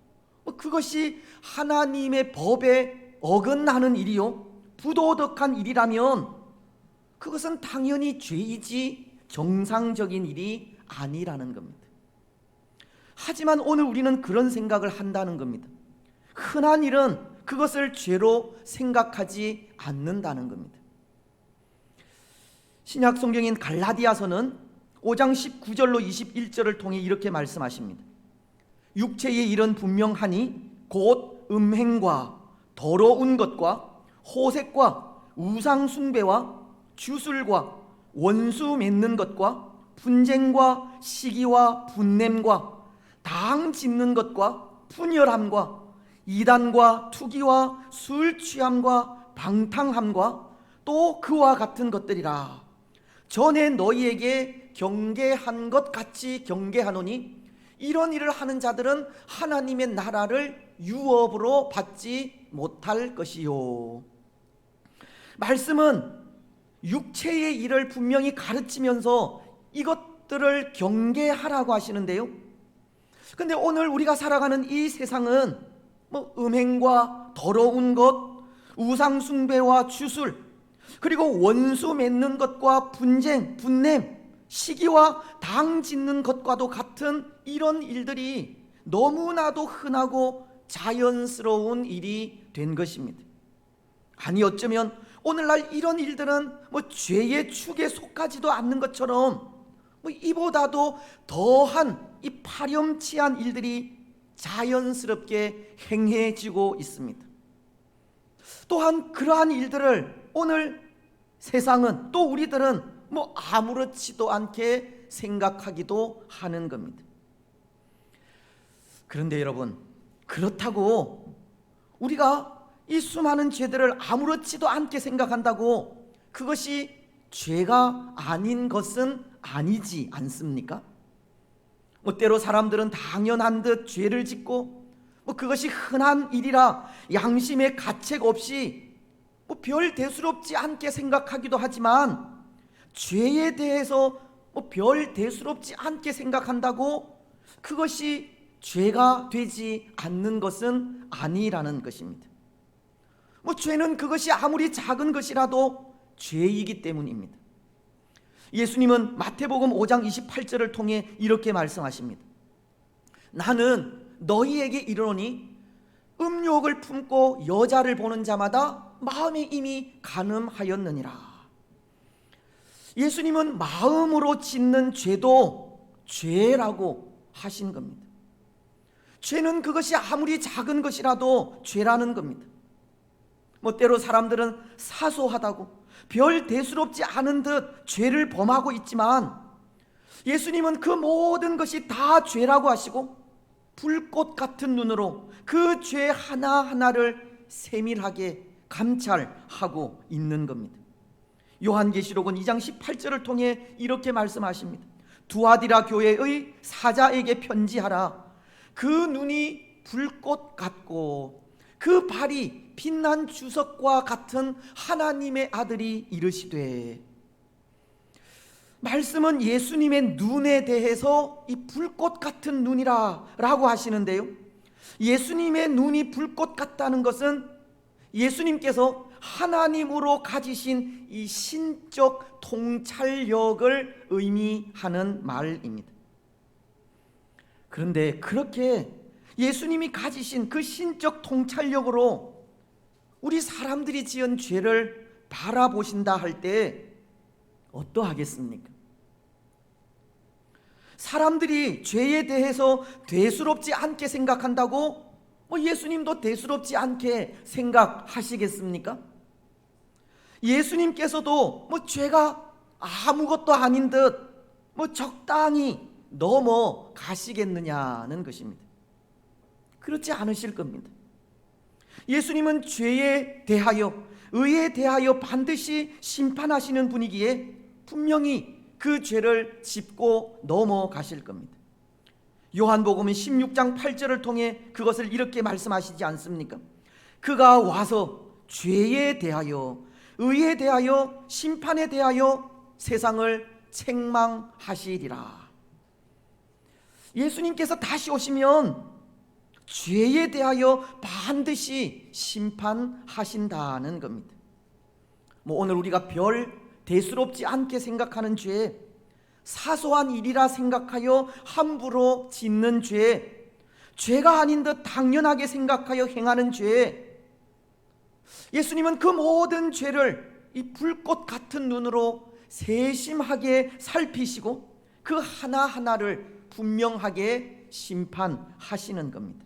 그것이 하나님의 법에 어긋나는 일이요 부도덕한 일이라면 그것은 당연히 죄이지 정상적인 일이 아니라는 겁니다. 하지만 오늘 우리는 그런 생각을 한다는 겁니다. 흔한 일은 그것을 죄로 생각하지 않는다는 겁니다. 신약 성경인 갈라디아서는 5장 19절로 21절을 통해 이렇게 말씀하십니다. 육체의 일은 분명하니 곧 음행과 더러운 것과 호색과 우상 숭배와 주술과 원수 맺는 것과 분쟁과 시기와 분냄과 당 짓는 것과 분열함과 이단과 투기와 술 취함과 방탕함과 또 그와 같은 것들이라. 전에 너희에게 경계한 것 같이 경계하노니 이런 일을 하는 자들은 하나님의 나라를 유업으로 받지 못할 것이요. 말씀은 육체의 일을 분명히 가르치면서 이것들을 경계하라고 하시는데요, 근데 오늘 우리가 살아가는 이 세상은 음행과 더러운 것, 우상 숭배와 주술, 그리고 원수 맺는 것과 분쟁, 분냄, 시기와 당 짓는 것과도 같은 이런 일들이 너무나도 흔하고 자연스러운 일이 된 것입니다. 아니 어쩌면 오늘날 이런 일들은 죄의 축에 속하지도 않는 것처럼 이보다도 더한 이 파렴치한 일들이 자연스럽게 행해지고 있습니다. 또한 그러한 일들을 오늘 세상은 또 우리들은 아무렇지도 않게 생각하기도 하는 겁니다. 그런데 여러분, 그렇다고 우리가 이 수많은 죄들을 아무렇지도 않게 생각한다고 그것이 죄가 아닌 것은 아니지 않습니까? 때로 사람들은 당연한 듯 죄를 짓고 그것이 흔한 일이라 양심의 가책 없이 별 대수롭지 않게 생각하기도 하지만 죄에 대해서 별 대수롭지 않게 생각한다고 그것이 죄가 되지 않는 것은 아니라는 것입니다. 죄는 그것이 아무리 작은 것이라도 죄이기 때문입니다. 예수님은 마태복음 5장 28절을 통해 이렇게 말씀하십니다. 나는 너희에게 이르노니 음욕을 품고 여자를 보는 자마다 마음에 이미 간음하였느니라. 예수님은 마음으로 짓는 죄도 죄라고 하신 겁니다. 죄는 그것이 아무리 작은 것이라도 죄라는 겁니다. 때로 사람들은 사소하다고 별 대수롭지 않은 듯 죄를 범하고 있지만 예수님은 그 모든 것이 다 죄라고 하시고 불꽃 같은 눈으로 그 죄 하나하나를 세밀하게 감찰하고 있는 겁니다. 요한계시록은 2장 18절을 통해 이렇게 말씀하십니다. 두아디라 교회의 사자에게 편지하라. 그 눈이 불꽃 같고 그 발이 빛난 주석과 같은 하나님의 아들이 이르시되, 말씀은 예수님의 눈에 대해서 이 불꽃 같은 눈이라 라고 하시는데요, 예수님의 눈이 불꽃 같다는 것은 예수님께서 하나님으로 가지신 이 신적 통찰력을 의미하는 말입니다. 그런데 그렇게 예수님이 가지신 그 신적 통찰력으로 우리 사람들이 지은 죄를 바라보신다 할 때 어떠하겠습니까? 사람들이 죄에 대해서 대수롭지 않게 생각한다고 예수님도 대수롭지 않게 생각하시겠습니까? 예수님께서도 죄가 아무것도 아닌 듯 적당히 넘어가시겠느냐는 것입니다. 그렇지 않으실 겁니다. 예수님은 죄에 대하여, 의에 대하여 반드시 심판하시는 분이기에 분명히 그 죄를 짚고 넘어가실 겁니다. 요한복음은 16장 8절을 통해 그것을 이렇게 말씀하시지 않습니까? 그가 와서 죄에 대하여, 의에 대하여, 심판에 대하여 세상을 책망하시리라. 예수님께서 다시 오시면 죄에 대하여 반드시 심판하신다는 겁니다. 오늘 우리가 별 대수롭지 않게 생각하는 죄, 사소한 일이라 생각하여 함부로 짓는 죄, 죄가 아닌 듯 당연하게 생각하여 행하는 죄, 예수님은 그 모든 죄를 이 불꽃 같은 눈으로 세심하게 살피시고 그 하나하나를 분명하게 심판하시는 겁니다.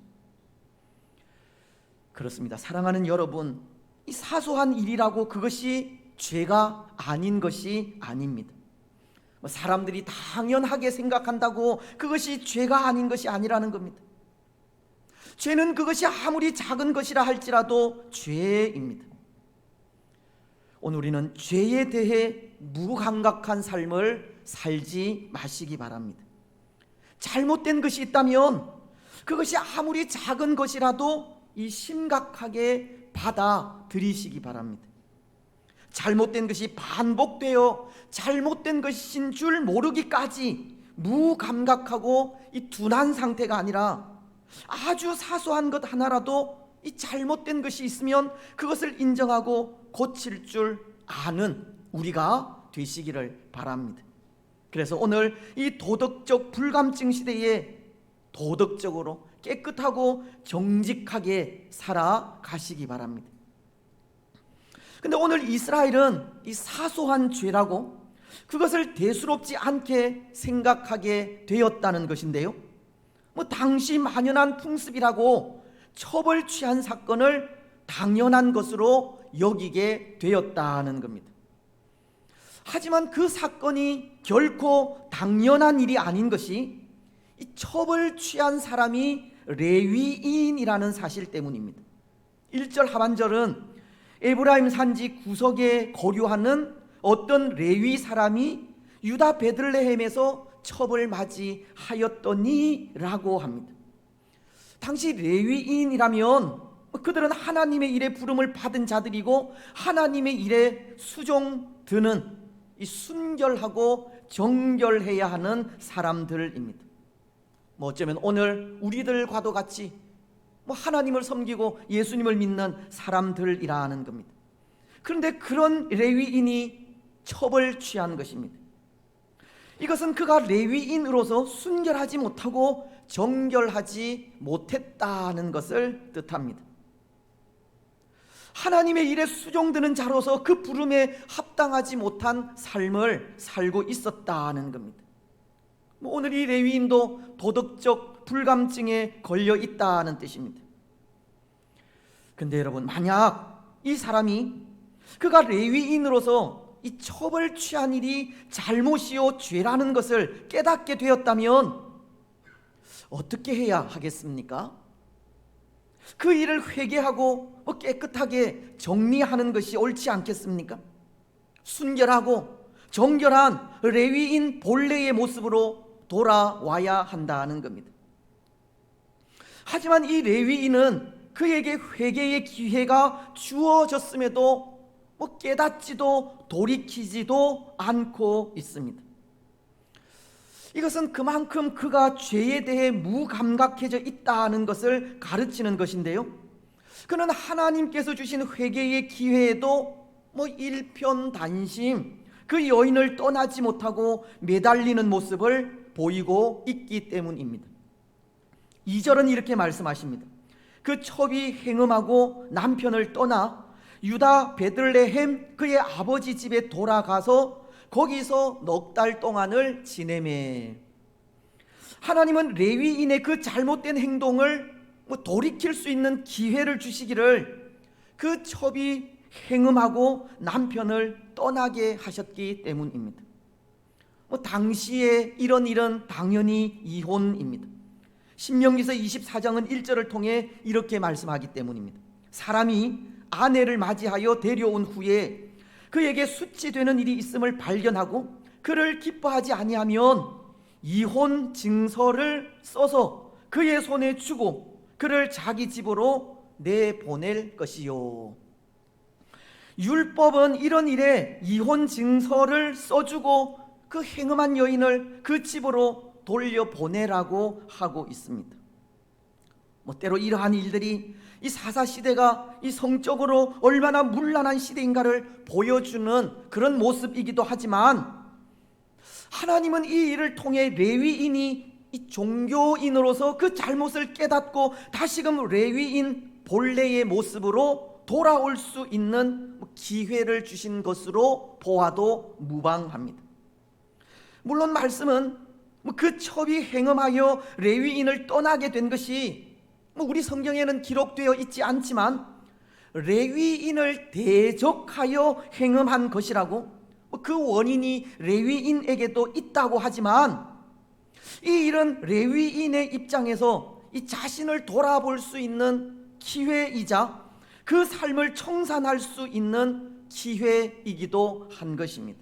그렇습니다. 사랑하는 여러분, 이 사소한 일이라고 그것이 죄가 아닌 것이 아닙니다. 사람들이 당연하게 생각한다고 그것이 죄가 아닌 것이 아니라는 겁니다. 죄는 그것이 아무리 작은 것이라 할지라도 죄입니다. 오늘 우리는 죄에 대해 무감각한 삶을 살지 마시기 바랍니다. 잘못된 것이 있다면 그것이 아무리 작은 것이라도 이 심각하게 받아들이시기 바랍니다. 잘못된 것이 반복되어 잘못된 것인 줄 모르기까지 무감각하고 이 둔한 상태가 아니라 아주 사소한 것 하나라도 이 잘못된 것이 있으면 그것을 인정하고 고칠 줄 아는 우리가 되시기를 바랍니다. 그래서 오늘 이 도덕적 불감증 시대에 도덕적으로 깨끗하고 정직하게 살아가시기 바랍니다. 근데 오늘 이스라엘은 이 사소한 죄라고 그것을 대수롭지 않게 생각하게 되었다는 것인데요, 당시 만연한 풍습이라고 처벌 취한 사건을 당연한 것으로 여기게 되었다는 겁니다. 하지만 그 사건이 결코 당연한 일이 아닌 것이 이 처벌 취한 사람이 레위인이라는 사실 때문입니다. 1절 하반절은 에브라임 산지 구석에 거류하는 어떤 레위 사람이 유다 베들레헴에서 처벌맞이하였더니 라고 합니다. 당시 레위인이라면 그들은 하나님의 일에 부름을 받은 자들이고 하나님의 일에 수종드는 이 순결하고 정결해야 하는 사람들입니다. 어쩌면 오늘 우리들과도 같이 하나님을 섬기고 예수님을 믿는 사람들이라는 겁니다. 그런데 그런 레위인이 처벌 취한 것입니다. 이것은 그가 레위인으로서 순결하지 못하고 정결하지 못했다는 것을 뜻합니다. 하나님의 일에 수종드는 자로서 그 부름에 합당하지 못한 삶을 살고 있었다는 겁니다. 오늘 이 레위인도 도덕적 불감증에 걸려 있다는 뜻입니다. 근데 여러분, 만약 이 사람이 그가 레위인으로서 이 처벌 취한 일이 잘못이요 죄라는 것을 깨닫게 되었다면 어떻게 해야 하겠습니까? 그 일을 회개하고 깨끗하게 정리하는 것이 옳지 않겠습니까? 순결하고 정결한 레위인 본래의 모습으로 돌아와야 한다는 겁니다. 하지만 이 레위인은 그에게 회개의 기회가 주어졌음에도 깨닫지도 돌이키지도 않고 있습니다. 이것은 그만큼 그가 죄에 대해 무감각해져 있다는 것을 가르치는 것인데요, 그는 하나님께서 주신 회개의 기회에도 일편단심 그 여인을 떠나지 못하고 매달리는 모습을 보이고 있기 때문입니다. 2절은 이렇게 말씀하십니다. 그 첩이 행음하고 남편을 떠나 유다 베들레헴 그의 아버지 집에 돌아가서 거기서 넉 달 동안을 지내매. 하나님은 레위인의 그 잘못된 행동을 돌이킬 수 있는 기회를 주시기를 그 첩이 행음하고 남편을 떠나게 하셨기 때문입니다. 당시에 이런 일은 당연히 이혼입니다. 신명기서 24장은 1절을 통해 이렇게 말씀하기 때문입니다. 사람이 아내를 맞이하여 데려온 후에 그에게 수치되는 일이 있음을 발견하고 그를 기뻐하지 아니하면 이혼 증서를 써서 그의 손에 주고 그를 자기 집으로 내보낼 것이요. 율법은 이런 일에 이혼 증서를 써주고 그 행음한 여인을 그 집으로 돌려보내라고 하고 있습니다. 때로 이러한 일들이 이 사사시대가 이 성적으로 얼마나 문란한 시대인가를 보여주는 그런 모습이기도 하지만, 하나님은 이 일을 통해 레위인이 이 종교인으로서 그 잘못을 깨닫고 다시금 레위인 본래의 모습으로 돌아올 수 있는 기회를 주신 것으로 보아도 무방합니다. 물론 말씀은 그 첩이 행음하여 레위인을 떠나게 된 것이 우리 성경에는 기록되어 있지 않지만 레위인을 대적하여 행음한 것이라고, 그 원인이 레위인에게도 있다고 하지만, 이 일은 레위인의 입장에서 이 자신을 돌아볼 수 있는 기회이자 그 삶을 청산할 수 있는 기회이기도 한 것입니다.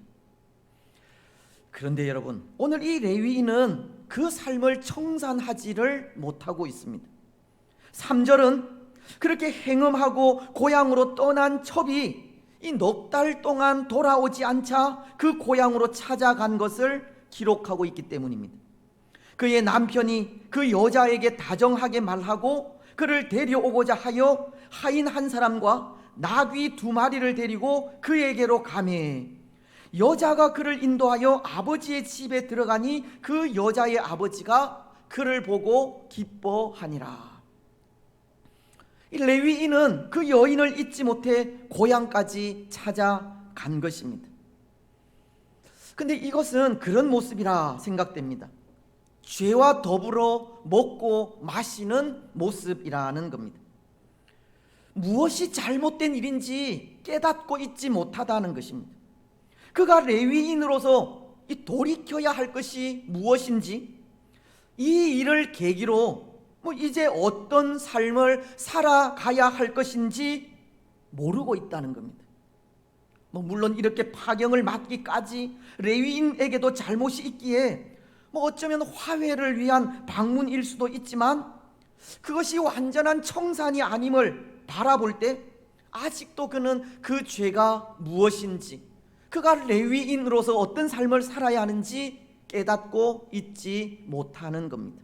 그런데 여러분, 오늘 이 레위인은 그 삶을 청산하지를 못하고 있습니다. 3절은 그렇게 행음하고 고향으로 떠난 첩이 이 넉 달 동안 돌아오지 않자 그 고향으로 찾아간 것을 기록하고 있기 때문입니다. 그의 남편이 그 여자에게 다정하게 말하고 그를 데려오고자 하여 하인 한 사람과 나귀 2마리를 데리고 그에게로 가매, 여자가 그를 인도하여 아버지의 집에 들어가니 그 여자의 아버지가 그를 보고 기뻐하니라. 이 레위인은 그 여인을 잊지 못해 고향까지 찾아간 것입니다. 근데 이것은 그런 모습이라 생각됩니다. 죄와 더불어 먹고 마시는 모습이라는 겁니다. 무엇이 잘못된 일인지 깨닫고 있지 못하다는 것입니다. 그가 레위인으로서 돌이켜야 할 것이 무엇인지, 이 일을 계기로 이제 어떤 삶을 살아가야 할 것인지 모르고 있다는 겁니다. 물론 이렇게 파경을 맞기까지 레위인에게도 잘못이 있기에 어쩌면 화해를 위한 방문일 수도 있지만, 그것이 완전한 청산이 아님을 바라볼 때 아직도 그는 그 죄가 무엇인지, 그가 레위인으로서 어떤 삶을 살아야 하는지 깨닫고 있지 못하는 겁니다.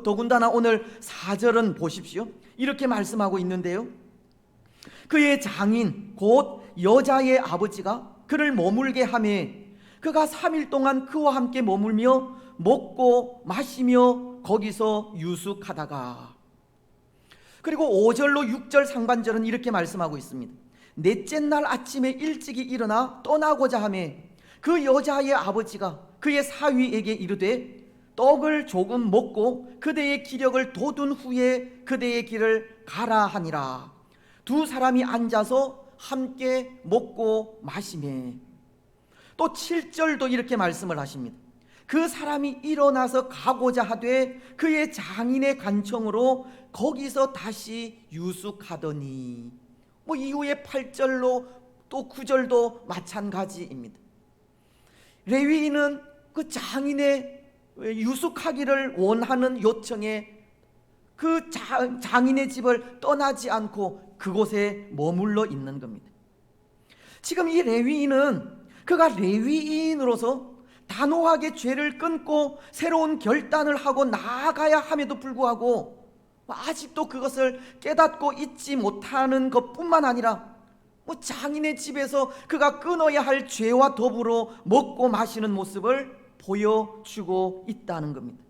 더군다나 오늘 4절은 보십시오. 이렇게 말씀하고 있는데요, 그의 장인 곧 여자의 아버지가 그를 머물게 하매 그가 3일 동안 그와 함께 머물며 먹고 마시며 거기서 유숙하다가. 그리고 5절로 6절 상반절은 이렇게 말씀하고 있습니다. 넷째 날 아침에 일찍이 일어나 떠나고자 하매 그 여자의 아버지가 그의 사위에게 이르되 떡을 조금 먹고 그대의 기력을 돋운 후에 그대의 길을 가라 하니라. 두 사람이 앉아서 함께 먹고 마시매. 또 7절도 이렇게 말씀을 하십니다. 그 사람이 일어나서 가고자 하되 그의 장인의 간청으로 거기서 다시 유숙하더니. 이후에 8절로 또 9절도 마찬가지입니다. 레위인은 그 장인의 유숙하기를 원하는 요청에 그 장인의 집을 떠나지 않고 그곳에 머물러 있는 겁니다. 지금 이 레위인은 그가 레위인으로서 단호하게 죄를 끊고 새로운 결단을 하고 나아가야 함에도 불구하고 아직도 그것을 깨닫고 있지 못하는 것뿐만 아니라 장인의 집에서 그가 끊어야 할 죄와 더불어 먹고 마시는 모습을 보여주고 있다는 겁니다.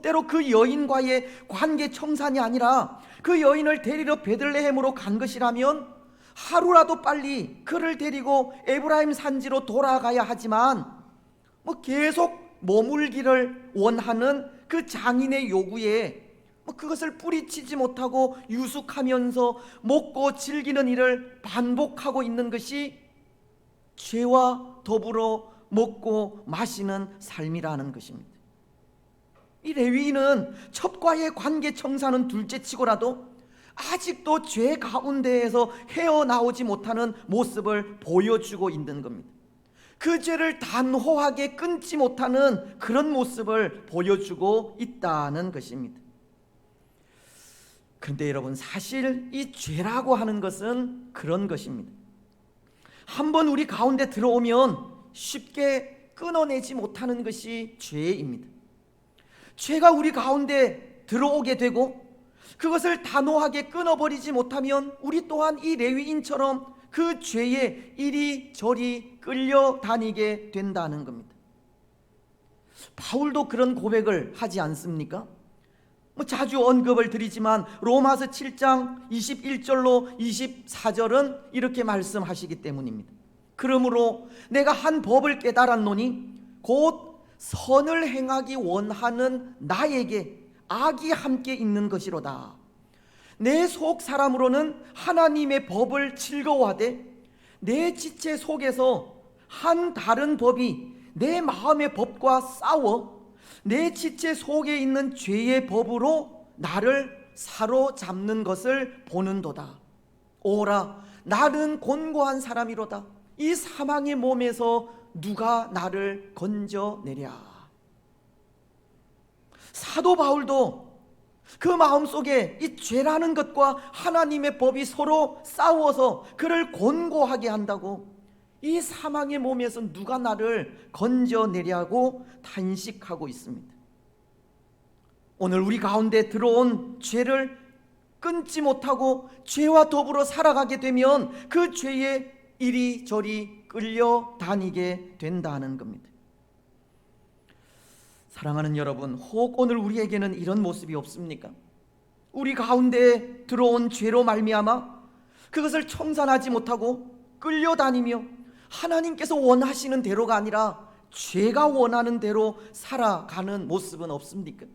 때로 그 여인과의 관계 청산이 아니라 그 여인을 데리러 베들레헴으로 간 것이라면 하루라도 빨리 그를 데리고 에브라임 산지로 돌아가야 하지만 계속 머물기를 원하는 그 장인의 요구에 그것을 뿌리치지 못하고 유숙하면서 먹고 즐기는 일을 반복하고 있는 것이 죄와 더불어 먹고 마시는 삶이라는 것입니다. 이 레위인은 첩과의 관계 청산은 둘째치고라도 아직도 죄 가운데에서 헤어나오지 못하는 모습을 보여주고 있는 겁니다. 그 죄를 단호하게 끊지 못하는 그런 모습을 보여주고 있다는 것입니다. 그런데 여러분, 사실 이 죄라고 하는 것은 그런 것입니다. 한번 우리 가운데 들어오면 쉽게 끊어내지 못하는 것이 죄입니다. 죄가 우리 가운데 들어오게 되고 그것을 단호하게 끊어버리지 못하면 우리 또한 이 레위인처럼 그 죄에 이리저리 끌려다니게 된다는 겁니다. 바울도 그런 고백을 하지 않습니까? 자주 언급을 드리지만 로마서 7장 21절로 24절은 이렇게 말씀하시기 때문입니다. 그러므로 내가 한 법을 깨달았노니 곧 선을 행하기 원하는 나에게 악이 함께 있는 것이로다. 내 속 사람으로는 하나님의 법을 즐거워하되 내 지체 속에서 한 다른 법이 내 마음의 법과 싸워 내 지체 속에 있는 죄의 법으로 나를 사로잡는 것을 보는도다. 오라, 나는 곤고한 사람이로다. 이 사망의 몸에서 누가 나를 건져내랴. 사도 바울도 그 마음속에 이 죄라는 것과 하나님의 법이 서로 싸워서 그를 곤고하게 한다고, 이 사망의 몸에서 누가 나를 건져내려고 탄식하고 있습니다. 오늘 우리 가운데 들어온 죄를 끊지 못하고 죄와 더불어 살아가게 되면 그 죄에 이리저리 끌려다니게 된다는 겁니다. 사랑하는 여러분, 혹 오늘 우리에게는 이런 모습이 없습니까? 우리 가운데 들어온 죄로 말미암아 그것을 청산하지 못하고 끌려다니며 하나님께서 원하시는 대로가 아니라 죄가 원하는 대로 살아가는 모습은 없습니까?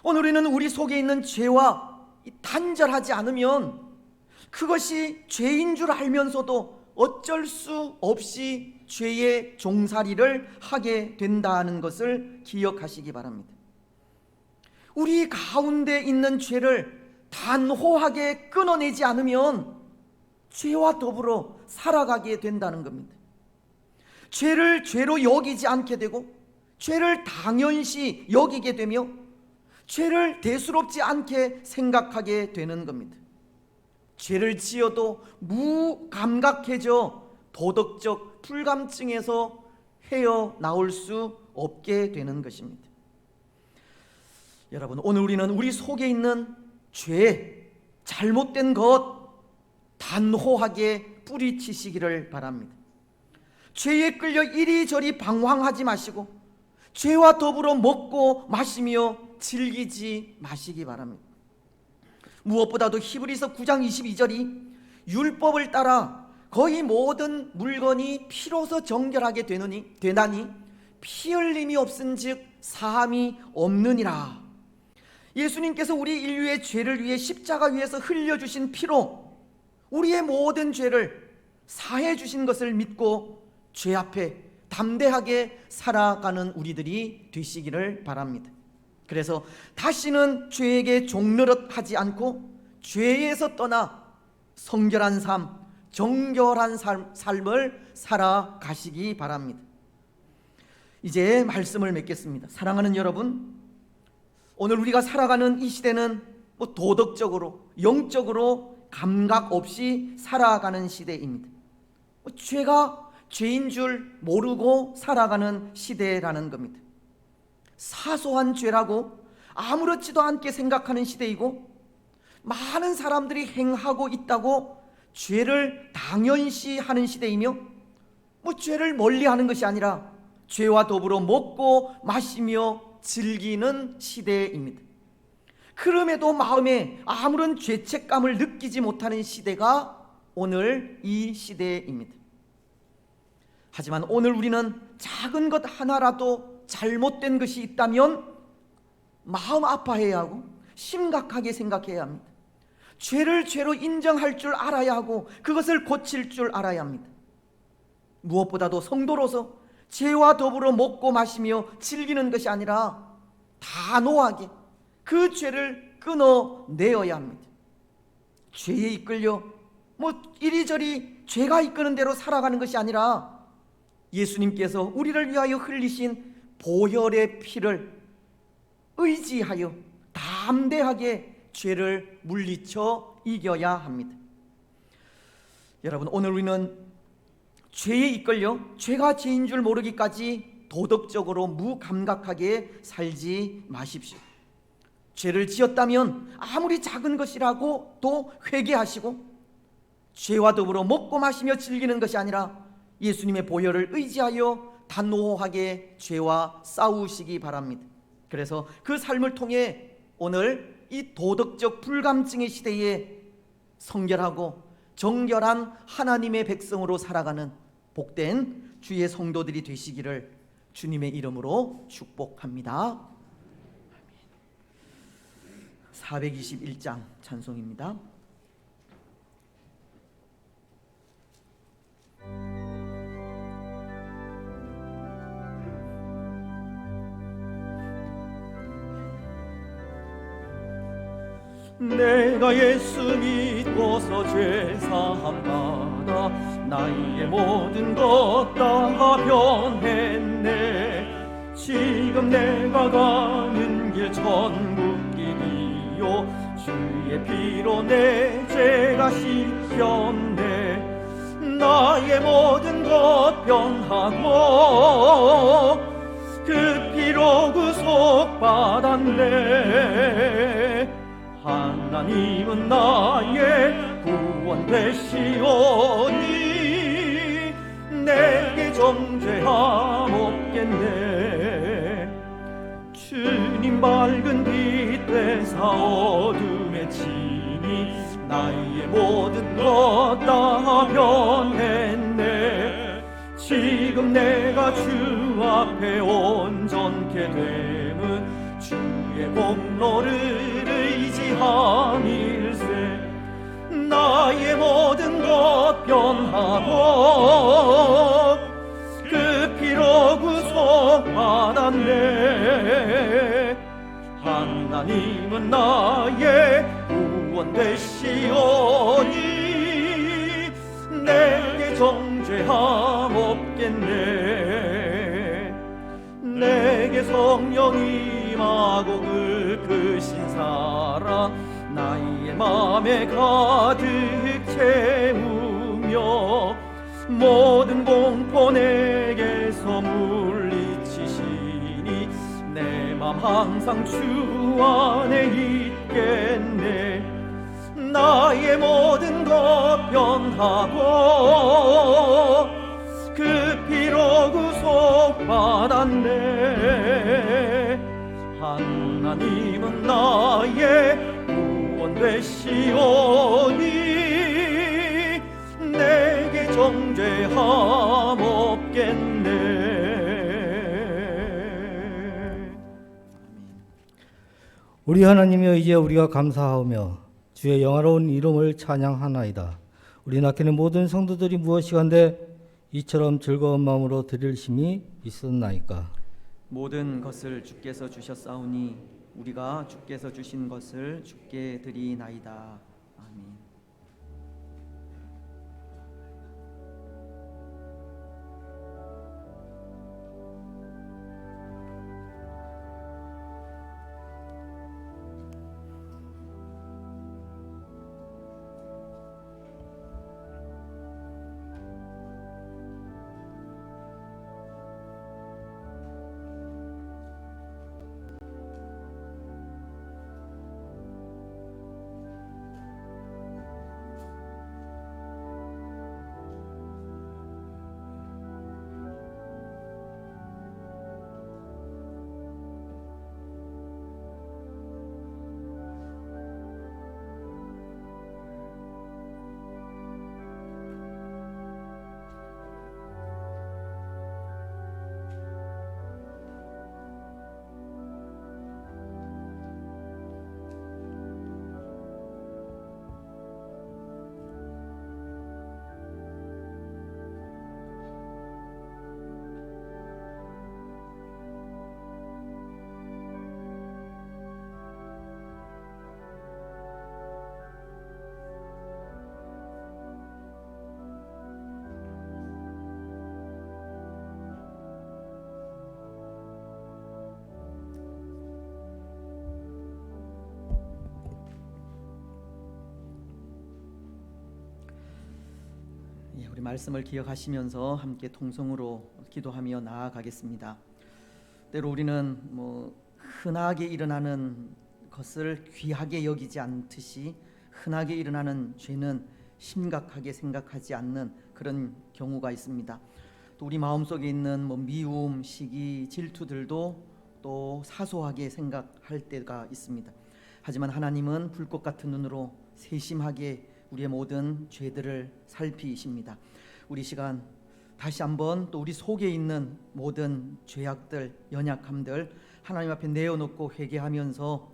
오늘 우리는 우리 속에 있는 죄와 단절하지 않으면 그것이 죄인 줄 알면서도 어쩔 수 없이 죄의 종살이를 하게 된다는 것을 기억하시기 바랍니다. 우리 가운데 있는 죄를 단호하게 끊어내지 않으면 죄와 더불어 살아가게 된다는 겁니다. 죄를 죄로 여기지 않게 되고 죄를 당연시 여기게 되며 죄를 대수롭지 않게 생각하게 되는 겁니다. 죄를 지어도 무감각해져 도덕적 불감증에서 헤어나올 수 없게 되는 것입니다. 여러분, 오늘 우리는 우리 속에 있는 죄, 잘못된 것 단호하게 뿌리치시기를 바랍니다. 죄에 끌려 이리저리 방황하지 마시고 죄와 더불어 먹고 마시며 즐기지 마시기 바랍니다. 무엇보다도 히브리서 9장 22절이 율법을 따라 거의 모든 물건이 피로서 정결하게 되나니 피 흘림이 없은즉 사함이 없느니라. 예수님께서 우리 인류의 죄를 위해 십자가 위에서 흘려주신 피로 우리의 모든 죄를 사해 주신 것을 믿고 죄 앞에 담대하게 살아가는 우리들이 되시기를 바랍니다. 그래서 다시는 죄에게 종노릇하지 않고 죄에서 떠나 성결한 삶, 정결한 삶을 살아가시기 바랍니다. 이제 말씀을 맺겠습니다. 사랑하는 여러분, 오늘 우리가 살아가는 이 시대는 도덕적으로, 영적으로 감각 없이 살아가는 시대입니다. 죄가 죄인 줄 모르고 살아가는 시대라는 겁니다. 사소한 죄라고 아무렇지도 않게 생각하는 시대이고, 많은 사람들이 행하고 있다고 죄를 당연시 하는 시대이며, 죄를 멀리하는 것이 아니라 죄와 더불어 먹고 마시며 즐기는 시대입니다. 그럼에도 마음에 아무런 죄책감을 느끼지 못하는 시대가 오늘 이 시대입니다. 하지만 오늘 우리는 작은 것 하나라도 잘못된 것이 있다면 마음 아파해야 하고 심각하게 생각해야 합니다. 죄를 죄로 인정할 줄 알아야 하고 그것을 고칠 줄 알아야 합니다. 무엇보다도 성도로서 죄와 더불어 먹고 마시며 즐기는 것이 아니라 단호하게 그 죄를 끊어내어야 합니다. 죄에 이끌려 이리저리 죄가 이끄는 대로 살아가는 것이 아니라 예수님께서 우리를 위하여 흘리신 보혈의 피를 의지하여 담대하게 죄를 물리쳐 이겨야 합니다. 여러분, 오늘 우리는 죄에 이끌려 죄가 죄인 줄 모르기까지 도덕적으로 무감각하게 살지 마십시오. 죄를 지었다면 아무리 작은 것이라고 또 회개하시고, 죄와 더불어 먹고 마시며 즐기는 것이 아니라 예수님의 보혈을 의지하여 단호하게 죄와 싸우시기 바랍니다. 그래서 그 삶을 통해 오늘 이 도덕적 불감증의 시대에 성결하고 정결한 하나님의 백성으로 살아가는 복된 주의 성도들이 되시기를 주님의 이름으로 축복합니다. 421장 찬송입니다. 내가 예수 믿고서 죄사함 받아 나의 모든 것 다 변했네. 지금 내가 가는 길 천국 길이요 주의 피로 내 죄가 씻겼네. 나의 모든 것 변하고 그 피로 구속받았네. 하나님은 나의 구원 되시오니 내게 정죄함 없겠네. 주님 밝은 빛 되사 어둠에 치니 나의 모든 것 다 변했네. 지금 내가 주 앞에 온전케 됨은 주의 공로를 의지함일세. 나의 모든 것 변하고 그 피로 구속받았네. 하나님은 나의 구원 되시오니 내게 정죄함 없겠네. 내게 성령이 임하고 그 사랑 나의 맘에 가득 채우며 모든 공포 내게서 물리치시니 내 맘 항상 주 안에 있겠네. 나의 모든 것 변하고 그 피로 구속받았네. 하나님은 나의 구원 되시오니 내게 우리 하나님이여, 이제 우리가 감사하오며 주의 영화로운 이름을 찬양하나이다. 우리 낳기는 모든 성도들이 무엇이간데 이처럼 즐거운 마음으로 드릴 힘이 있었나이까. 모든 것을 주께서 주셨사오니 우리가 주께서 주신 것을 주께 드리나이다. 아멘. 우리 말씀을 기억하시면서 함께 통성으로 기도하며 나아가겠습니다. 때로 우리는 흔하게 일어나는 것을 귀하게 여기지 않듯이 흔하게 일어나는 죄는 심각하게 생각하지 않는 그런 경우가 있습니다. 또 우리 마음속에 있는 미움, 시기, 질투들도 또 사소하게 생각할 때가 있습니다. 하지만 하나님은 불꽃 같은 눈으로 세심하게 우리의 모든 죄들을 살피십니다. 우리 시간 다시 한번 또 우리 속에 있는 모든 죄악들, 연약함들 하나님 앞에 내어놓고 회개하면서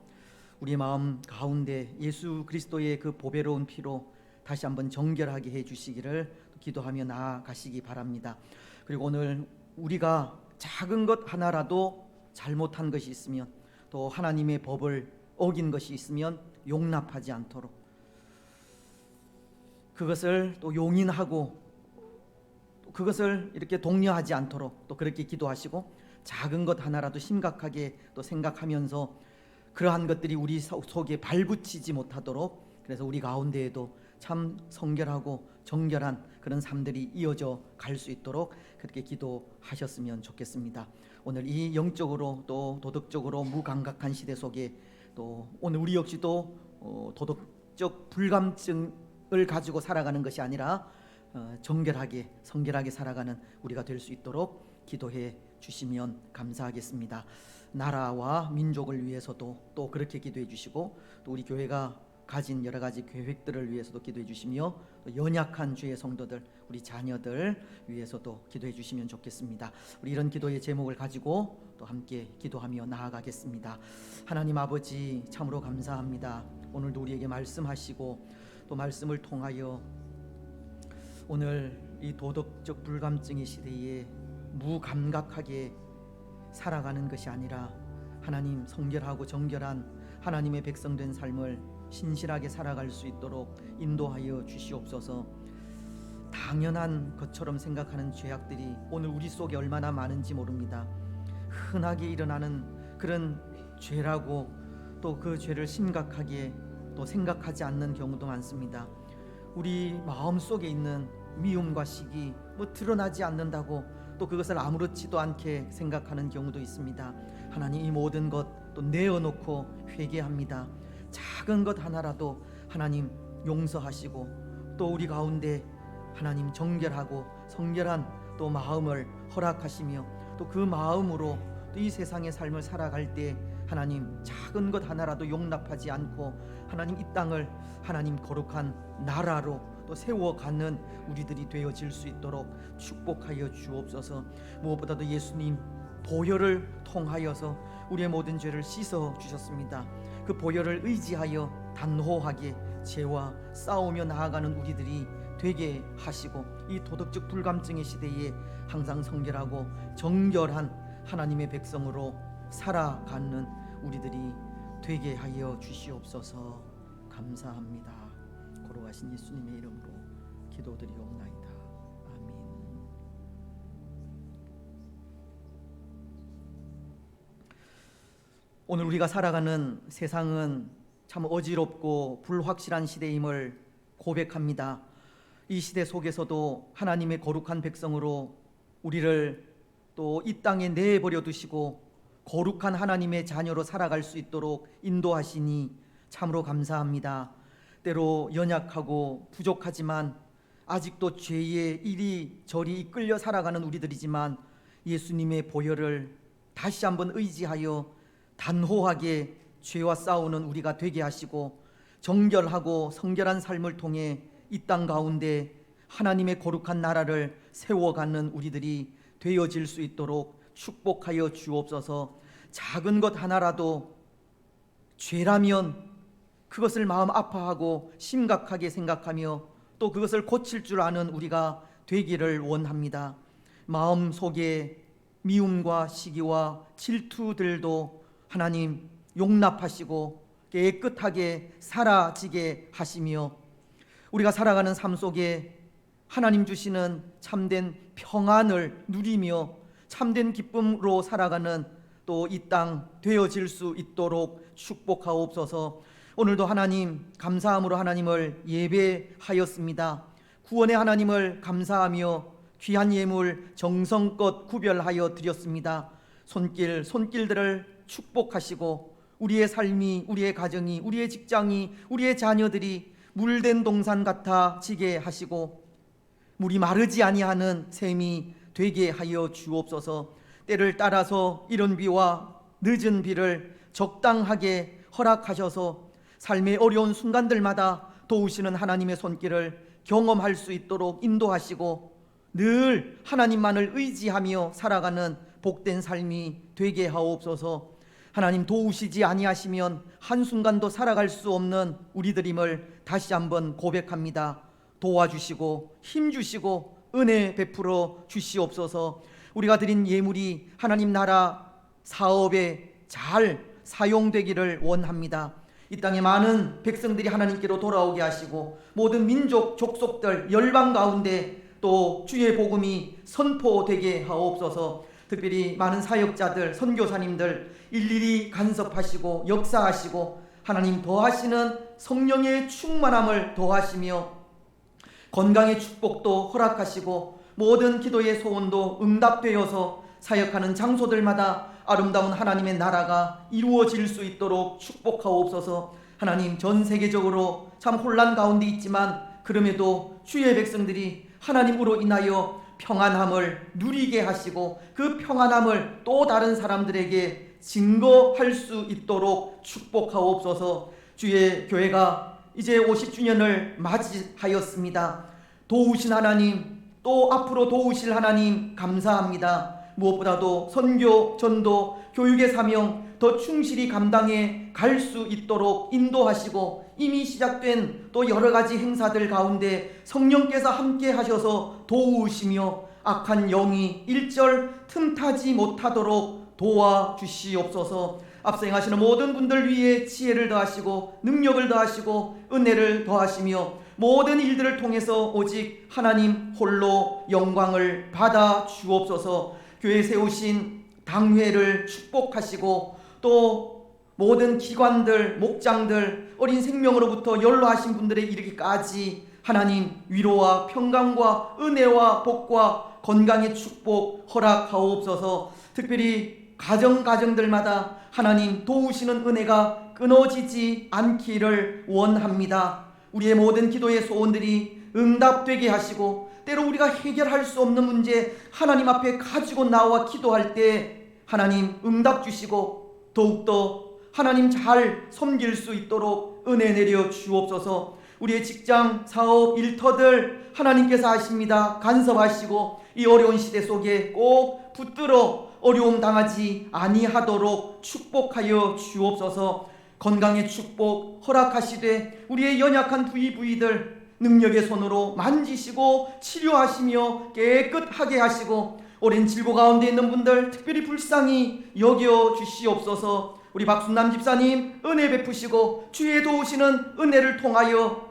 우리의 마음 가운데 예수 그리스도의 그 보배로운 피로 다시 한번 정결하게 해주시기를 기도하며 나아가시기 바랍니다. 그리고 오늘 우리가 작은 것 하나라도 잘못한 것이 있으면 또 하나님의 법을 어긴 것이 있으면 용납하지 않도록 그것을 또 용인하고 그것을 이렇게 독려하지 않도록 또 그렇게 기도하시고 작은 것 하나라도 심각하게 또 생각하면서 그러한 것들이 우리 속에 발붙이지 못하도록 그래서 우리 가운데에도 참 성결하고 정결한 그런 삶들이 이어져 갈 수 있도록 그렇게 기도하셨으면 좋겠습니다. 오늘 이 영적으로 또 도덕적으로 무감각한 시대 속에 또 오늘 우리 역시도 도덕적 불감증을 가지고 살아가는 것이 아니라 정결하게 성결하게 살아가는 우리가 될 수 있도록 기도해 주시면 감사하겠습니다. 나라와 민족을 위해서도 또 그렇게 기도해 주시고 또 우리 교회가 가진 여러 가지 계획들을 위해서도 기도해 주시며 또 연약한 주의 성도들 우리 자녀들 위해서도 기도해 주시면 좋겠습니다. 우리 이런 기도의 제목을 가지고 또 함께 기도하며 나아가겠습니다. 하나님 아버지 참으로 감사합니다. 오늘도 우리에게 말씀하시고 또 말씀을 통하여 오늘 이 도덕적 불감증의 시대에 무감각하게 살아가는 것이 아니라 하나님 성결하고 정결한 하나님의 백성된 삶을 신실하게 살아갈 수 있도록 인도하여 주시옵소서. 당연한 것처럼 생각하는 죄악들이 오늘 우리 속에 얼마나 많은지 모릅니다. 흔하게 일어나는 그런 죄라고 또 그 죄를 심각하게 또 생각하지 않는 경우도 많습니다. 우리 마음속에 있는 미움과 시기 드러나지 않는다고 또 그것을 아무렇지도 않게 생각하는 경우도 있습니다. 하나님 이 모든 것 또 내어놓고 회개합니다. 작은 것 하나라도 하나님 용서하시고 또 우리 가운데 하나님 정결하고 성결한 또 마음을 허락하시며 또 그 마음으로 또 이 세상의 삶을 살아갈 때 하나님 작은 것 하나라도 용납하지 않고 하나님 이 땅을 하나님 거룩한 나라로 또 세워가는 우리들이 되어질 수 있도록 축복하여 주옵소서. 무엇보다도 예수님 보혈을 통하여서 우리의 모든 죄를 씻어 주셨습니다. 그 그 보혈을 의지하여 단호하게 죄와 싸우며 나아가는 우리들이 되게 하시고, 이 도덕적 불감증의 시대에 항상 성결하고 정결한 하나님의 백성으로 살아가는 우리들이 되게 하여 주시옵소서. 감사합니다. 거룩하신 예수님의 이름으로 기도드리옵나이다. 아멘. 오늘 우리가 살아가는 세상은 참 어지럽고 불확실한 시대임을 고백합니다. 이 시대 속에서도 하나님의 거룩한 백성으로 우리를 또 이 땅에 내버려 두시고 거룩한 하나님의 자녀로 살아갈 수 있도록 인도하시니 참으로 감사합니다. 때로 연약하고 부족하지만 아직도 죄에 이리저리 이끌려 살아가는 우리들이지만 예수님의 보혈을 다시 한번 의지하여 단호하게 죄와 싸우는 우리가 되게 하시고, 정결하고 성결한 삶을 통해 이 땅 가운데 하나님의 거룩한 나라를 세워가는 우리들이 되어질 수 있도록 축복하여 주옵소서. 작은 것 하나라도 죄라면 그것을 마음 아파하고 심각하게 생각하며 또 그것을 고칠 줄 아는 우리가 되기를 원합니다. 마음 속에 미움과 시기와 질투들도 하나님 용납하시고 깨끗하게 사라지게 하시며, 우리가 살아가는 삶 속에 하나님 주시는 참된 평안을 누리며 참된 기쁨으로 살아가는 또 이 땅 되어질 수 있도록 축복하옵소서. 오늘도 하나님 감사함으로 하나님을 예배하였습니다. 구원의 하나님을 감사하며 귀한 예물 정성껏 구별하여 드렸습니다. 손길들을 축복하시고 우리의 삶이, 우리의 가정이, 우리의 직장이, 우리의 자녀들이 물된 동산 같아지게 하시고 물이 마르지 아니하는 샘이 되게 하여 주옵소서. 때를 따라서 이른 비와 늦은 비를 적당하게 허락하셔서 삶의 어려운 순간들마다 도우시는 하나님의 손길을 경험할 수 있도록 인도하시고 늘 하나님만을 의지하며 살아가는 복된 삶이 되게 하옵소서. 하나님 도우시지 아니하시면 한순간도 살아갈 수 없는 우리들임을 다시 한번 고백합니다. 도와주시고 힘주시고 은혜 베풀어 주시옵소서. 우리가 드린 예물이 하나님 나라 사업에 잘 사용되기를 원합니다. 이 땅에 많은 백성들이 하나님께로 돌아오게 하시고 모든 민족 족속들 열방 가운데 또 주의 복음이 선포되게 하옵소서. 특별히 많은 사역자들, 선교사님들 일일이 간섭하시고 역사하시고 하나님 더하시는 성령의 충만함을 더하시며 건강의 축복도 허락하시고 모든 기도의 소원도 응답되어서 사역하는 장소들마다 아름다운 하나님의 나라가 이루어질 수 있도록 축복하옵소서. 하나님 전 세계적으로 참 혼란 가운데 있지만 그럼에도 주의 백성들이 하나님으로 인하여 평안함을 누리게 하시고 그 평안함을 또 다른 사람들에게 증거할 수 있도록 축복하옵소서. 주의 교회가 이제 50주년을 맞이하였습니다. 도우신 하나님, 또 앞으로 도우실 하나님 감사합니다. 무엇보다도 선교, 전도, 교육의 사명 더 충실히 감당해 갈 수 있도록 인도하시고 이미 시작된 또 여러 가지 행사들 가운데 성령께서 함께 하셔서 도우시며 악한 영이 일절 틈타지 못하도록 도와주시옵소서. 앞서 행하시는 모든 분들 위에 지혜를 더하시고 능력을 더하시고 은혜를 더하시며 모든 일들을 통해서 오직 하나님 홀로 영광을 받아 주옵소서. 교회 세우신 당회를 축복하시고 또 모든 기관들, 목장들, 어린 생명으로부터 연로하신 분들에 이르기까지 하나님 위로와 평강과 은혜와 복과 건강의 축복 허락하옵소서. 특별히 가정들마다 하나님 도우시는 은혜가 끊어지지 않기를 원합니다. 우리의 모든 기도의 소원들이 응답되게 하시고 때로 우리가 해결할 수 없는 문제 하나님 앞에 가지고 나와 기도할 때 하나님 응답 주시고 더욱더 하나님 잘 섬길 수 있도록 은혜 내려 주옵소서. 우리의 직장, 사업, 일터들 하나님께서 하십니다. 간섭하시고 이 어려운 시대 속에 꼭 붙들어 어려움 당하지 아니하도록 축복하여 주옵소서. 건강의 축복 허락하시되 우리의 연약한 부위들 능력의 손으로 만지시고 치료하시며 깨끗하게 하시고 오랜 질고 가운데 있는 분들 특별히 불쌍히 여겨 주시옵소서. 우리 박순남 집사님 은혜 베푸시고 주의 도우시는 은혜를 통하여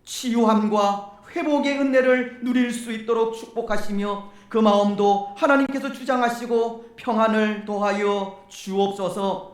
치유함과 회복의 은혜를 누릴 수 있도록 축복하시며 그 마음도 하나님께서 주장하시고 평안을 더하여 주옵소서.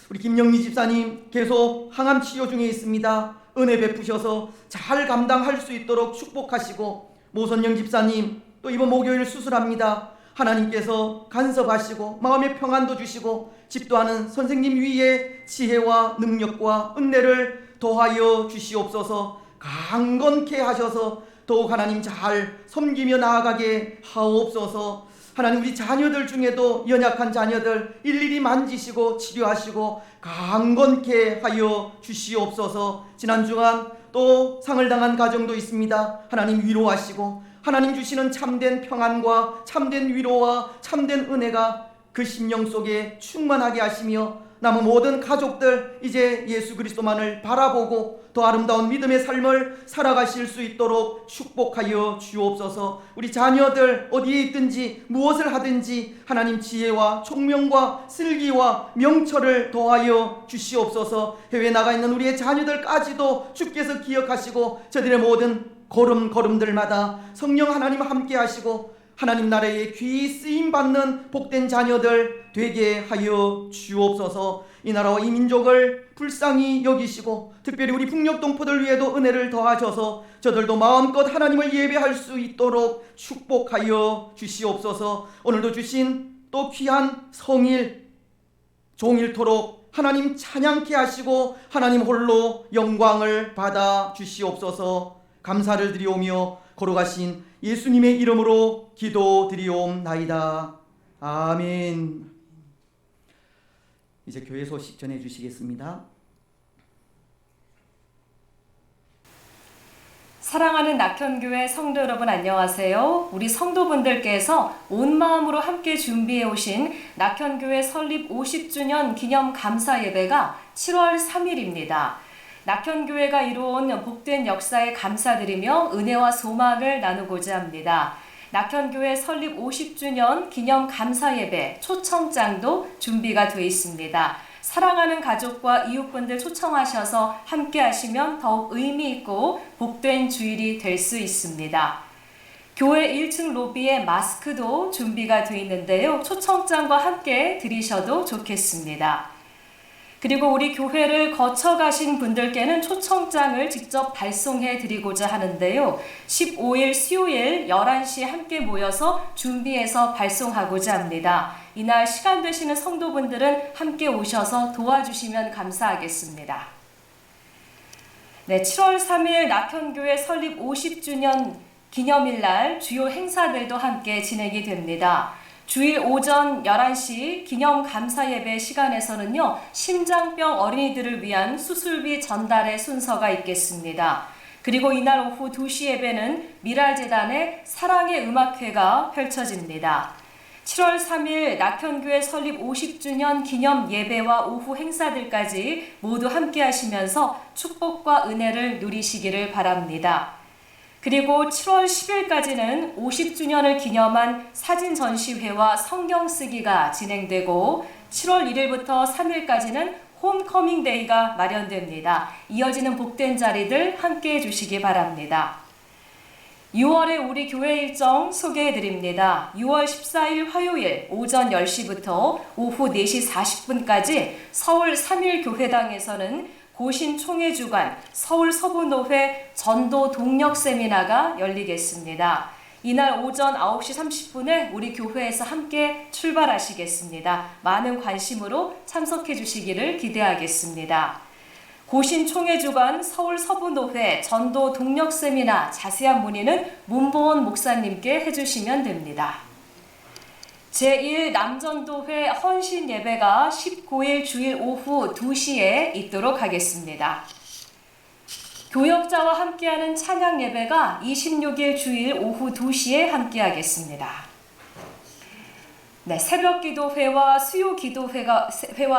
우리 김영미 집사님 계속 항암 치료 중에 있습니다. 은혜 베푸셔서 잘 감당할 수 있도록 축복하시고 모선영 집사님 또 이번 목요일 수술합니다. 하나님께서 간섭하시고 마음의 평안도 주시고 집도하는 선생님 위에 지혜와 능력과 은혜를 더하여 주시옵소서. 강건케 하셔서 더욱 하나님 잘 섬기며 나아가게 하옵소서. 하나님 우리 자녀들 중에도 연약한 자녀들 일일이 만지시고 치료하시고 강건케 하여 주시옵소서. 지난 주간 또 상을 당한 가정도 있습니다. 하나님 위로하시고 하나님 주시는 참된 평안과 참된 위로와 참된 은혜가 그 심령 속에 충만하게 하시며 남은 모든 가족들 이제 예수 그리스도만을 바라보고 더 아름다운 믿음의 삶을 살아가실 수 있도록 축복하여 주옵소서. 우리 자녀들 어디에 있든지 무엇을 하든지 하나님 지혜와 총명과 슬기와 명철을 더하여 주시옵소서. 해외에 나가 있는 우리의 자녀들까지도 주께서 기억하시고 저들의 모든 걸음걸음들마다 성령 하나님 함께 하시고 하나님 나라에 귀히 쓰임받는 복된 자녀들 되게 하여 주옵소서. 이 나라와 이 민족을 불쌍히 여기시고 특별히 우리 북녘 동포들 위에도 은혜를 더하셔서 저들도 마음껏 하나님을 예배할 수 있도록 축복하여 주시옵소서. 오늘도 주신 또 귀한 성일 종일토록 하나님 찬양케 하시고 하나님 홀로 영광을 받아 주시옵소서. 감사를 드리오며 걸어가신 예수님의 이름으로 기도드리옵나이다. 아멘. 이제 교회 소식 전해 주시겠습니다. 사랑하는 낙현교회 성도 여러분 안녕하세요. 우리 성도분들께서 온 마음으로 함께 준비해 오신 낙현교회 설립 50주년 기념 감사 예배가 7월 3일입니다. 낙현교회가 이루어온 복된 역사에 감사드리며 은혜와 소망을 나누고자 합니다. 낙현교회 설립 50주년 기념 감사 예배 초청장도 준비가 되어 있습니다. 사랑하는 가족과 이웃분들 초청하셔서 함께 하시면 더욱 의미 있고 복된 주일이 될 수 있습니다. 교회 1층 로비에 마스크도 준비가 되어 있는데요. 초청장과 함께 드리셔도 좋겠습니다. 그리고 우리 교회를 거쳐가신 분들께는 초청장을 직접 발송해 드리고자 하는데요. 15일 수요일 11시에 함께 모여서 준비해서 발송하고자 합니다. 이날 시간 되시는 성도분들은 함께 오셔서 도와주시면 감사하겠습니다. 네, 7월 3일 낙현교회 설립 50주년 기념일날 주요 행사들도 함께 진행이 됩니다. 주일 오전 11시 기념 감사 예배 시간에서는요, 심장병 어린이들을 위한 수술비 전달의 순서가 있겠습니다. 그리고 이날 오후 2시 예배는 미랄재단의 사랑의 음악회가 펼쳐집니다. 7월 3일 낙현교회 설립 50주년 기념 예배와 오후 행사들까지 모두 함께 하시면서 축복과 은혜를 누리시기를 바랍니다. 그리고 7월 10일까지는 50주년을 기념한 사진 전시회와 성경 쓰기가 진행되고 7월 1일부터 3일까지는 홈커밍 데이가 마련됩니다. 이어지는 복된 자리들 함께 해주시기 바랍니다. 6월의 우리 교회 일정 소개해 드립니다. 6월 14일 화요일 오전 10시부터 오후 4시 40분까지 서울 3일 교회당에서는 고신 총회주간 서울 서부노회 전도 동력 세미나가 열리겠습니다. 이날 오전 9시 30분에 우리 교회에서 함께 출발하시겠습니다. 많은 관심으로 참석해 주시기를 기대하겠습니다. 고신 총회주간 서울 서부노회 전도 동력 세미나 자세한 문의는 문보원 목사님께 해주시면 됩니다. 제1 남전도회 헌신 예배가 19일 주일 오후 2시에 있도록 하겠습니다. 교역자와 함께하는 찬양 예배가 26일 주일 오후 2시에 함께하겠습니다. 네, 새벽 기도회와 수요 기도회와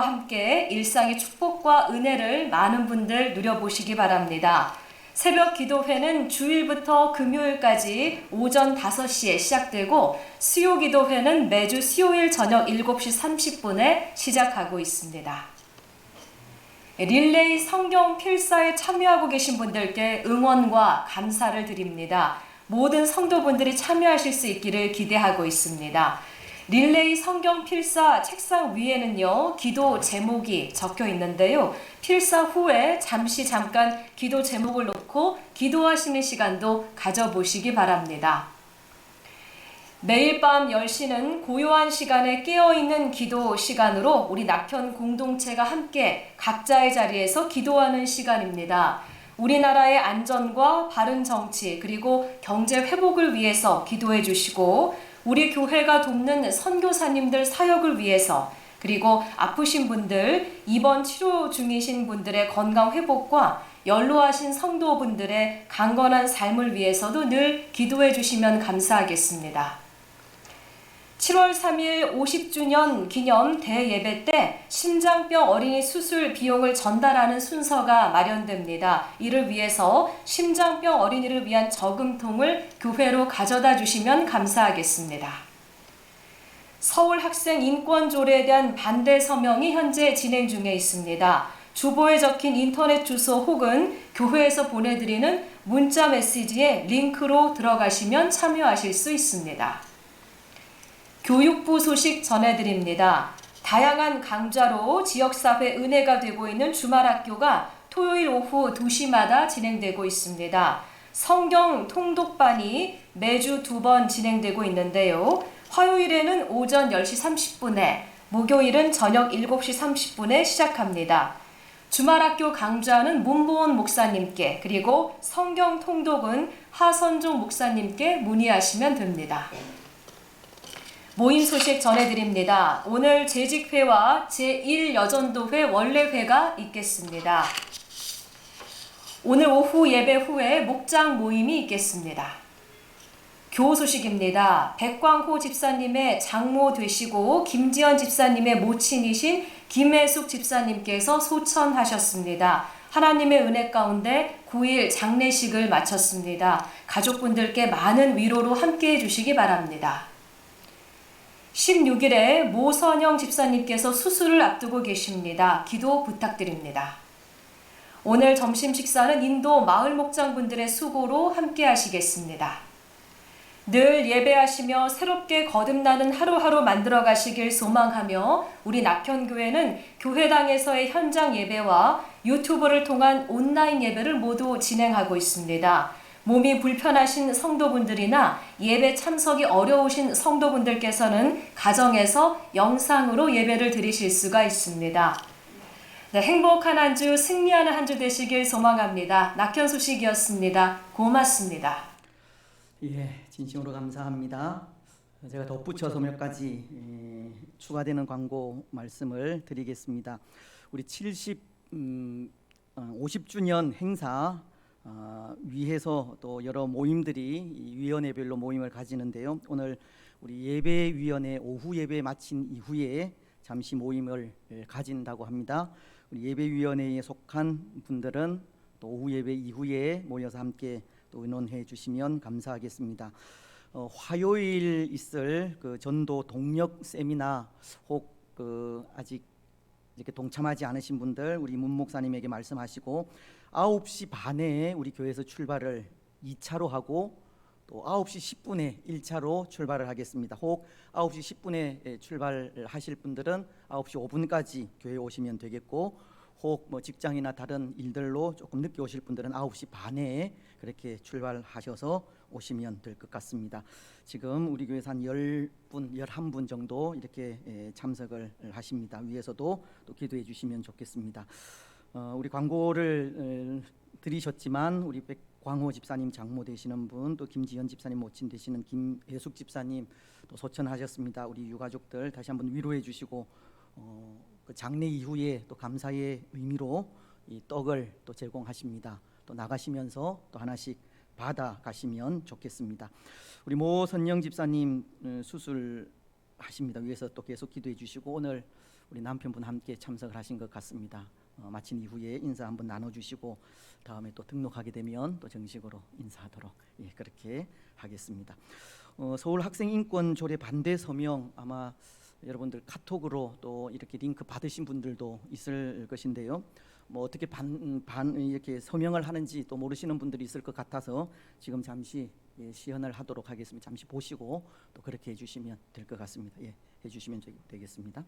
함께 일상의 축복과 은혜를 많은 분들 누려보시기 바랍니다. 새벽 기도회는 주일부터 금요일까지 오전 5시에 시작되고 수요 기도회는 매주 수요일 저녁 7시 30분에 시작하고 있습니다. 릴레이 성경 필사에 참여하고 계신 분들께 응원과 감사를 드립니다. 모든 성도분들이 참여하실 수 있기를 기대하고 있습니다. 릴레이 성경 필사 책상 위에는요, 기도 제목이 적혀 있는데요. 필사 후에 잠깐 기도 제목을 놓고 기도하시는 시간도 가져보시기 바랍니다. 매일 밤 10시는 고요한 시간에 깨어있는 기도 시간으로 우리 낙현 공동체가 함께 각자의 자리에서 기도하는 시간입니다. 우리나라의 안전과 바른 정치 그리고 경제 회복을 위해서 기도해 주시고 우리 교회가 돕는 선교사님들 사역을 위해서 그리고 아프신 분들, 입원 치료 중이신 분들의 건강 회복과 연로하신 성도분들의 강건한 삶을 위해서도 늘 기도해 주시면 감사하겠습니다. 7월 3일 50주년 기념 대예배 때 심장병 어린이 수술 비용을 전달하는 순서가 마련됩니다. 이를 위해서 심장병 어린이를 위한 저금통을 교회로 가져다 주시면 감사하겠습니다. 서울 학생 인권 조례에 대한 반대 서명이 현재 진행 중에 있습니다. 주보에 적힌 인터넷 주소 혹은 교회에서 보내드리는 문자 메시지에 링크로 들어가시면 참여하실 수 있습니다. 교육부 소식 전해드립니다. 다양한 강좌로 지역사회 은혜가 되고 있는 주말학교가 토요일 오후 2시마다 진행되고 있습니다. 성경 통독반이 매주 2번 진행되고 있는데요. 화요일에는 오전 10시 30분에, 목요일은 저녁 7시 30분에 시작합니다. 주말학교 강좌는 문보원 목사님께 그리고 성경 통독은 하선종 목사님께 문의하시면 됩니다. 모임 소식 전해드립니다. 오늘 재직회와 제1여전도회 원래회가 있겠습니다. 오늘 오후 예배 후에 목장 모임이 있겠습니다. 교우 소식입니다. 백광호 집사님의 장모 되시고 김지연 집사님의 모친이신 김혜숙 집사님께서 소천하셨습니다. 하나님의 은혜 가운데 9일 장례식을 마쳤습니다. 가족분들께 많은 위로로 함께해 주시기 바랍니다. 16일에 모선영 집사님께서 수술을 앞두고 계십니다. 기도 부탁드립니다. 오늘 점심 식사는 인도 마을 목장분들의 수고로 함께 하시겠습니다. 늘 예배하시며 새롭게 거듭나는 하루하루 만들어 가시길 소망하며 우리 낙현교회는 교회당에서의 현장 예배와 유튜브를 통한 온라인 예배를 모두 진행하고 있습니다. 몸이 불편하신 성도분들이나 예배 참석이 어려우신 성도분들께서는 가정에서 영상으로 예배를 드리실 수가 있습니다. 네, 행복한 한 주, 승리하는 한 주 되시길 소망합니다. 낙현 소식이었습니다. 고맙습니다. 예, 진심으로 감사합니다. 제가 덧붙여서 몇 가지 추가되는 광고 말씀을 드리겠습니다. 우리 50주년 행사 위해서 또 여러 모임들이 위원회별로 모임을 가지는데요. 오늘 우리 예배위원회 오후 예배 마친 이후에 잠시 모임을 가진다고 합니다. 우리 예배위원회에 속한 분들은 또 오후 예배 이후에 모여서 함께 또 의논해 주시면 감사하겠습니다. 화요일 있을 그 전도 동력 세미나 혹 아직 이렇게 동참하지 않으신 분들 우리 문 목사님에게 말씀하시고 9시 반에 우리 교회에서 출발을 2차로 하고 또 9시 10분에 1차로 출발을 하겠습니다. 혹 9시 10분에 출발하실 분들은 9시 5분까지 교회에 오시면 되겠고 혹 뭐 직장이나 다른 일들로 조금 늦게 오실 분들은 9시 반에 그렇게 출발하셔서 오시면 될 것 같습니다. 지금 우리 교회에서 한 10분, 11분 정도 이렇게 참석을 하십니다. 위에서도 또 기도해 주시면 좋겠습니다. 우리 광고를 드리셨지만 우리 백광호 집사님 장모 되시는 분, 또 김지연 집사님 모친 되시는 김혜숙 집사님 또 소천하셨습니다. 우리 유가족들 다시 한번 위로해 주시고 그 장례 이후에 또 감사의 의미로 이 떡을 또 제공하십니다. 또 나가시면서 또 하나씩 받아 가시면 좋겠습니다. 우리 모선영 집사님 수술 하십니다. 위에서 또 계속 기도해 주시고 오늘 우리 남편분 함께 참석을 하신 것 같습니다. 마친 이후에 인사 한번 나눠주시고 다음에 또 등록하게 되면 또 정식으로 인사하도록 그렇게 하겠습니다. 서울 학생인권 조례 반대 서명 아마 여러분들 카톡으로 또 이렇게 링크 받으신 분들도 있을 것인데요. 뭐 어떻게 이렇게 서명을 하는지 또 모르시는 분들이 있을 것 같아서 지금 잠시 시연을 하도록 하겠습니다. 잠시 보시고 또 그렇게 해주시면 될 것 같습니다. 해주시면 되겠습니다.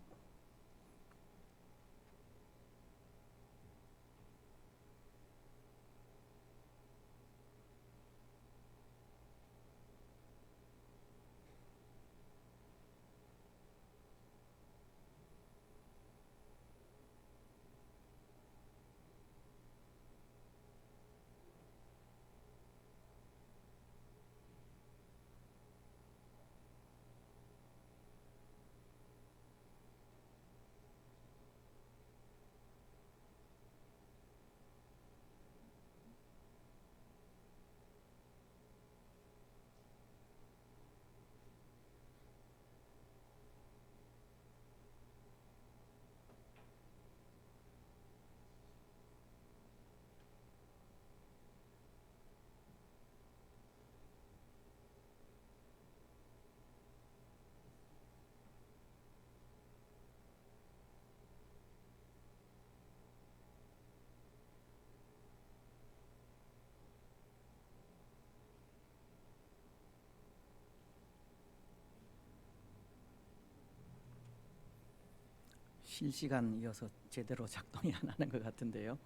실시간이어서 제대로 작동이 안 하는 것 같은데요.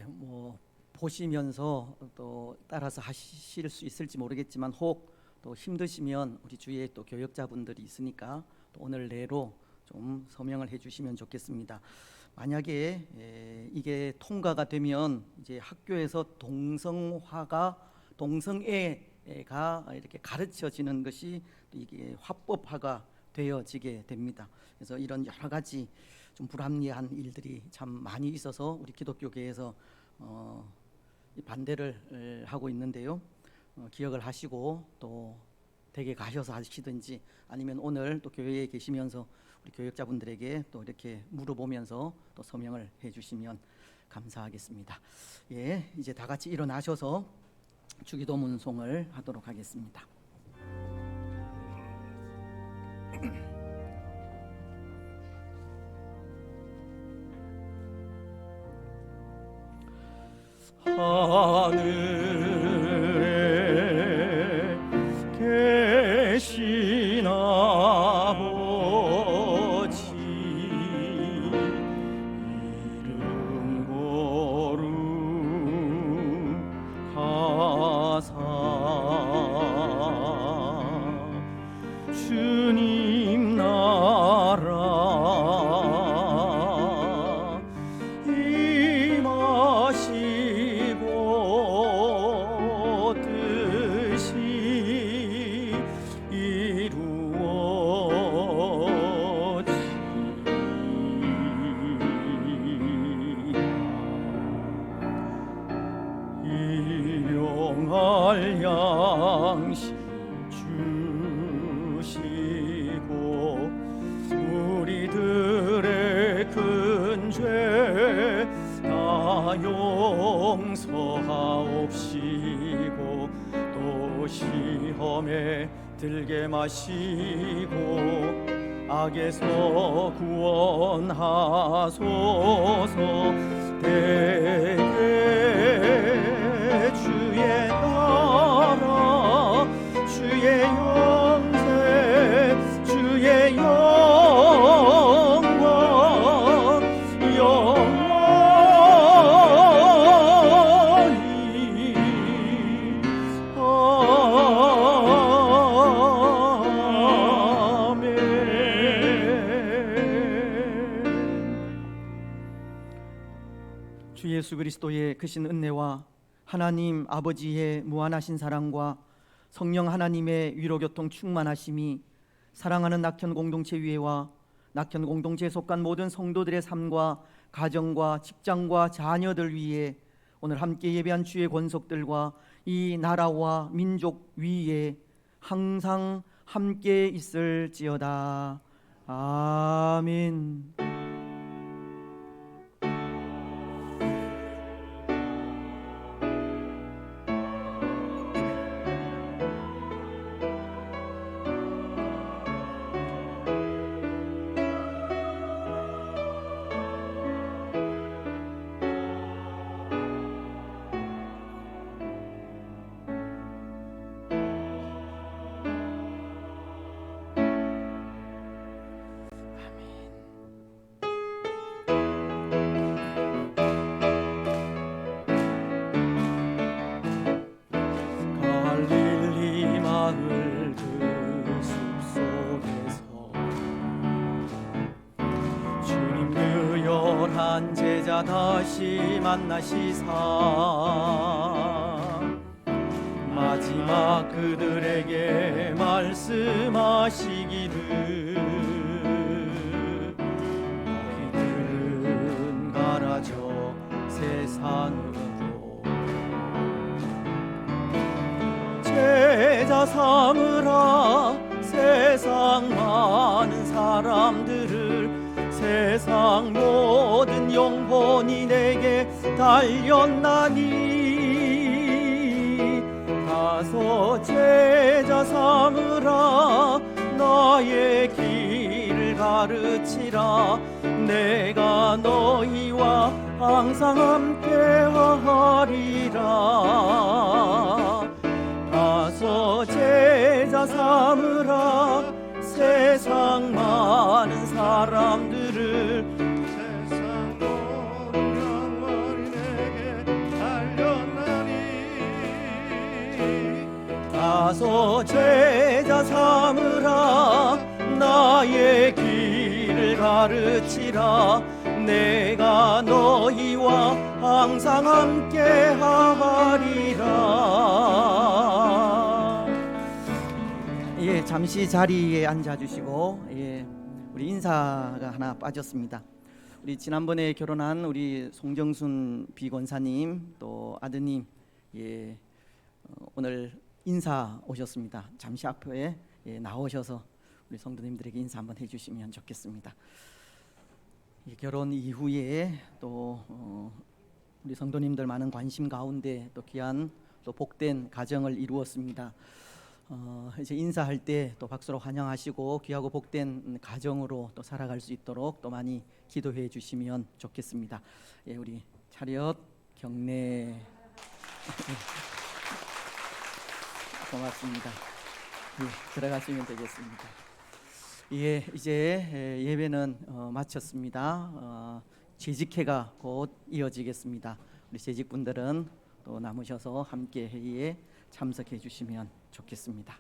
뭐 보시면서 또 따라서 하실 수 있을지 모르겠지만 혹 또 힘드시면 우리 주위에 또 교역자분들이 있으니까 또 오늘 내로 좀 서명을 해주시면 좋겠습니다. 만약에 이게 통과가 되면 이제 학교에서 동성애가 이렇게 가르쳐지는 것이 이게 합법화가 되어지게 됩니다. 그래서 이런 여러 가지 좀 불합리한 일들이 참 많이 있어서 우리 기독교계에서 반대를 하고 있는데요. 기억을 하시고 또 댁에 가셔서 하시든지 아니면 오늘 또 교회에 계시면서 우리 교역자분들에게 또 이렇게 물어보면서 또 서명을 해주시면 감사하겠습니다. 이제 다 같이 일어나셔서 주기도 문송을 하도록 하겠습니다. 하늘에 계신 아버지 이름 거룩하사 주님 나라 임하시고 뜻이 이루어지리라 일용할 양식 주시고 우리들의 큰 죄 다 용서하옵시고 또 시험에 들게 마시고 악에서 구원하소서 대개 주의 나라 주의 영생 주의 영광 영원히 아멘. 주 예수 그리스도의 크신 은혜와 하나님 아버지의 무한하신 사랑과 성령 하나님의 위로교통 충만하심이 사랑하는 낙현 공동체 위에와 낙현 공동체에 속한 모든 성도들의 삶과 가정과 직장과 자녀들 위에 오늘 함께 예배한 주의 권속들과 이 나라와 민족 위에 항상 함께 있을지어다. 아멘. 갈릴리 마을 그 숲속에서 주님 그 11 제자 다시 만나시사 마지막 그들에게 말씀하시기를 너희들은 가라져 세상으로 제자 삼으라. 세상 많은 사람들을 세상 모든 영혼이 내게 달렸나니 가서 제자 삼으라. 나의 길을 가르치라. 내가 너희와 항상 함께 하리라. 가서 제자 삼으라. 세상 많은 사람들을 세상 모든 영혼이 내게 달렸나니 가서 제자 삼으라. 나의 길을 가르치라. 내가 너희와 항상 함께 하리라. 예, 잠시 자리에 앉아 주시고, 예, 우리 인사가 하나 빠졌습니다. 우리 지난번에 결혼한 우리 송정순 비권사님 또 아드님, 예, 오늘 인사 오셨습니다. 잠시 앞에 나오셔서 우리 성도님들에게 인사 한번 해주시면 좋겠습니다. 결혼 이후에 또 우리 성도님들 많은 관심 가운데 또 귀한 또 복된 가정을 이루었습니다. 이제 인사할 때 또 박수로 환영하시고 귀하고 복된 가정으로 또 살아갈 수 있도록 또 많이 기도해 주시면 좋겠습니다. 예, 우리 차렷 경례. 고맙습니다. 예, 들어가시면 되겠습니다. 예, 이제 예배는 마쳤습니다. 재직회가 곧 이어지겠습니다. 우리 재직분들은 또 남으셔서 함께 회의에 참석해 주시면 좋겠습니다.